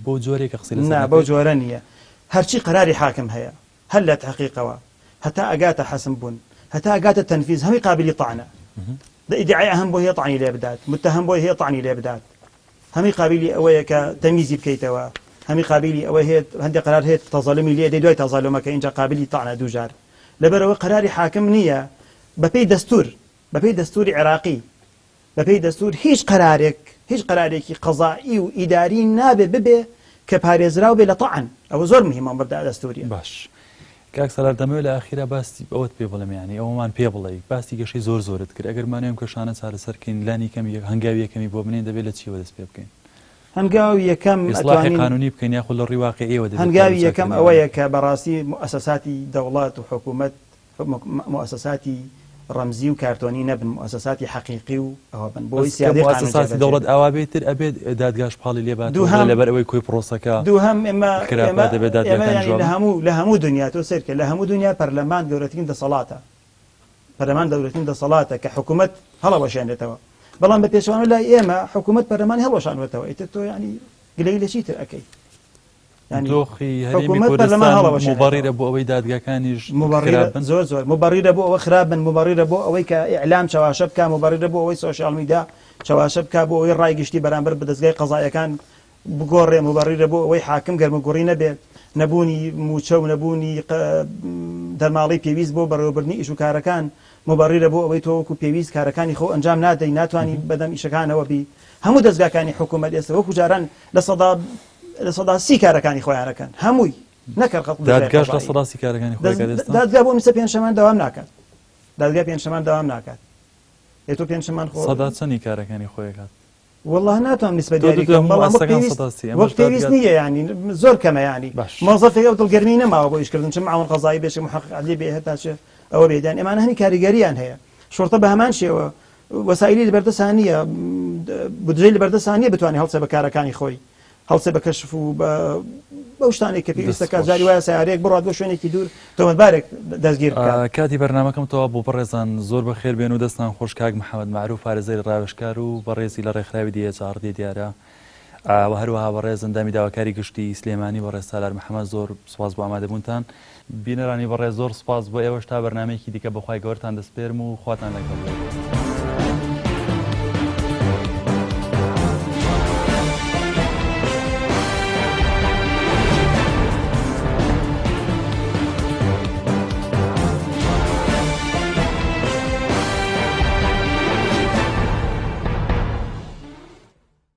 بۆ جۆرێک کە قسەی لەسەر بۆ جۆرە نییە هەرچی قەراری حاکم هەیە هەر لە تحقیقەوە هەتا ئەگاتە حەسم بوون هەتا ئەگاتە تەنفیز هەمی قابلی طعنە ئیدعای هەم بۆ هەیە طعنی لێ بدات متهم بۆ هەیە طعنی لێ بدات هەمی قابلی ئەوەیە کە تەمیزی بکەیتەوە هەمی قابلی ئەوە هەیە هەندێک قرار هەیە تەزاڵمی لێ دوای تەزاڵمەکە اینجا قابلی طعنە دووجار لەبەرەوە قەراری حاکم نییە بەپێی دەستوری عێراقی بەپێی دەستور هیچ قەرارێکی قەزایی و ئیداری نابێ ببێ کە پارێزراو بێ لە طعن ئەوە زۆر مهمە مەبدا دەستوریە باش کاک سەلار دەمەوێت لە ئاخیرا باسی ئەوت پێ بڵێم یانی ئەومان پێ بڵێ باسی گەشەی زۆرت کرد ئەگەرمانەیەم کەشانە چارەسەرکەین لانی کەم هەنگاوی یەکەمی بۆ بنێن دەبێت لە چیوە دەست پێ بکەین هەنگاوی یەکەم ئیسلاحی قانونی بکەین یاخۆ لە ڕێی واقعیەوە هەنگاوی یەکەم ئەوەیە کە بەڕاستی مؤسساتی دەوڵات و حکوومەت مؤسساتی ڕەمزی و کارتۆنی نەبن مؤسساتی حەقیقی و ئەوە بن بۆی سیادی مؤسساتی دەوڵەت ئەوا بێتتر ئەبێت دادگاش پاڵی لێبات لەبەر ئەوەی کۆی پرۆسەکە دووهەم ئێمە لە هەموو دنیا تۆ سێرکە لە هەموو دنیا پەرلەمان گەورەترین دەسەڵاتە پەرلەمان گەورەترین دەسەڵاتە کە حکوومەت هەڵەوەشێنێتەوە بەڵام بە پێشوانە لای ئێمە حکوومەت پەرلەمانی هەڵەوەشانوێتەوە ئیتر تۆ ینی گلەی لە چیتر ئەەکەی دۆخی هەرێمی کوردستان مبەڕیرە بۆ ئەوەی دادگاکانیش زۆر مبەڕیرە بۆ ئەوە خراپن مبەڕیرە بۆ ئەوەی کە ئیعلام چاواشە بکە مبەڕیرە بۆ ئەوەی سۆشیال میدیا چاواشە بکە بۆ ئەوەی ڕایگشتی بەرامبەر بە دەستگای قەزاییەکان بگۆڕێ مبەڕیرە بۆ ئەوەی حاکم گەرمەگۆڕی نەبێت نەبوونی موچە و نەبوونی دەرماڵی پێویست بۆ بەڕێوەبردنی ئیش و کارەکان مبەڕیرە بۆ ئەوەی تۆوەکو پێویست کارەکانی خۆ ئەنجام نادەی ناتوانانی بەدەم ئیشەکانەوە بی هەموو دەستگاکانی حکوومەت ئێستا وەکو جاران لە سەدا 30 کارەکانی خۆیانەکەن هەمووی نەکرد دادگاش لە سەدا 30 کارەکانی خۆی دادگا بۆ میسە پێنجشەمان داوام ناکات دادگا پێنجشەمان داوام ناکات تۆ پێنجشەمان خۆ سەدا چەندی کارەکانی خۆیەکات والله ناتوانم نسبە دیاری بکەم بەڵام وەک پێویست نییە ینی زۆر کەمە ینی مۆزەفێک ئەو دڵگەرمی نەماوە بۆ ئیشکردن چ معاون قەزایی بێشێ محقق عەدلی بێ هەتا چ ئەوە بێدان ئێمانە هەمی کاریگەریان هەیە شۆرتە بە هەمان شێوە وەسایلی لەبەردەستان نییە بودجەی لەبەردەستان نییە بتوانێت هەڵسێ بە کارەکانی خۆی هەڵسێ بە کەشف و بەو شتانێک کە پێویستەکە جاری وایە سیارەیەک بڕات بۆ شوێنێکی دوور تۆمەتبارێک دەستگیر بکات. کاتی بەرنامەکەمەوە بۆ بەڕێزان زۆر بە خێر بێن و دەستان خۆش کاک محەممەد معروف پارێزەری ڕاوێژکار و بەڕێزی لە ڕێکخراوی دیێچاردی دیارە و هەروەها بەڕێز ئەندامی داواکاری گشتی سلێمانی بەڕێز سالار محەممەد زۆر سپاس بۆ ئامادەبوونتان. بینەرانی بەڕێز زۆر سپاس بۆ ئێوەش تا بەرنمەیەکی دیکە بەخوای گەورتان دەسپێرم و خواتان لەگەڵ.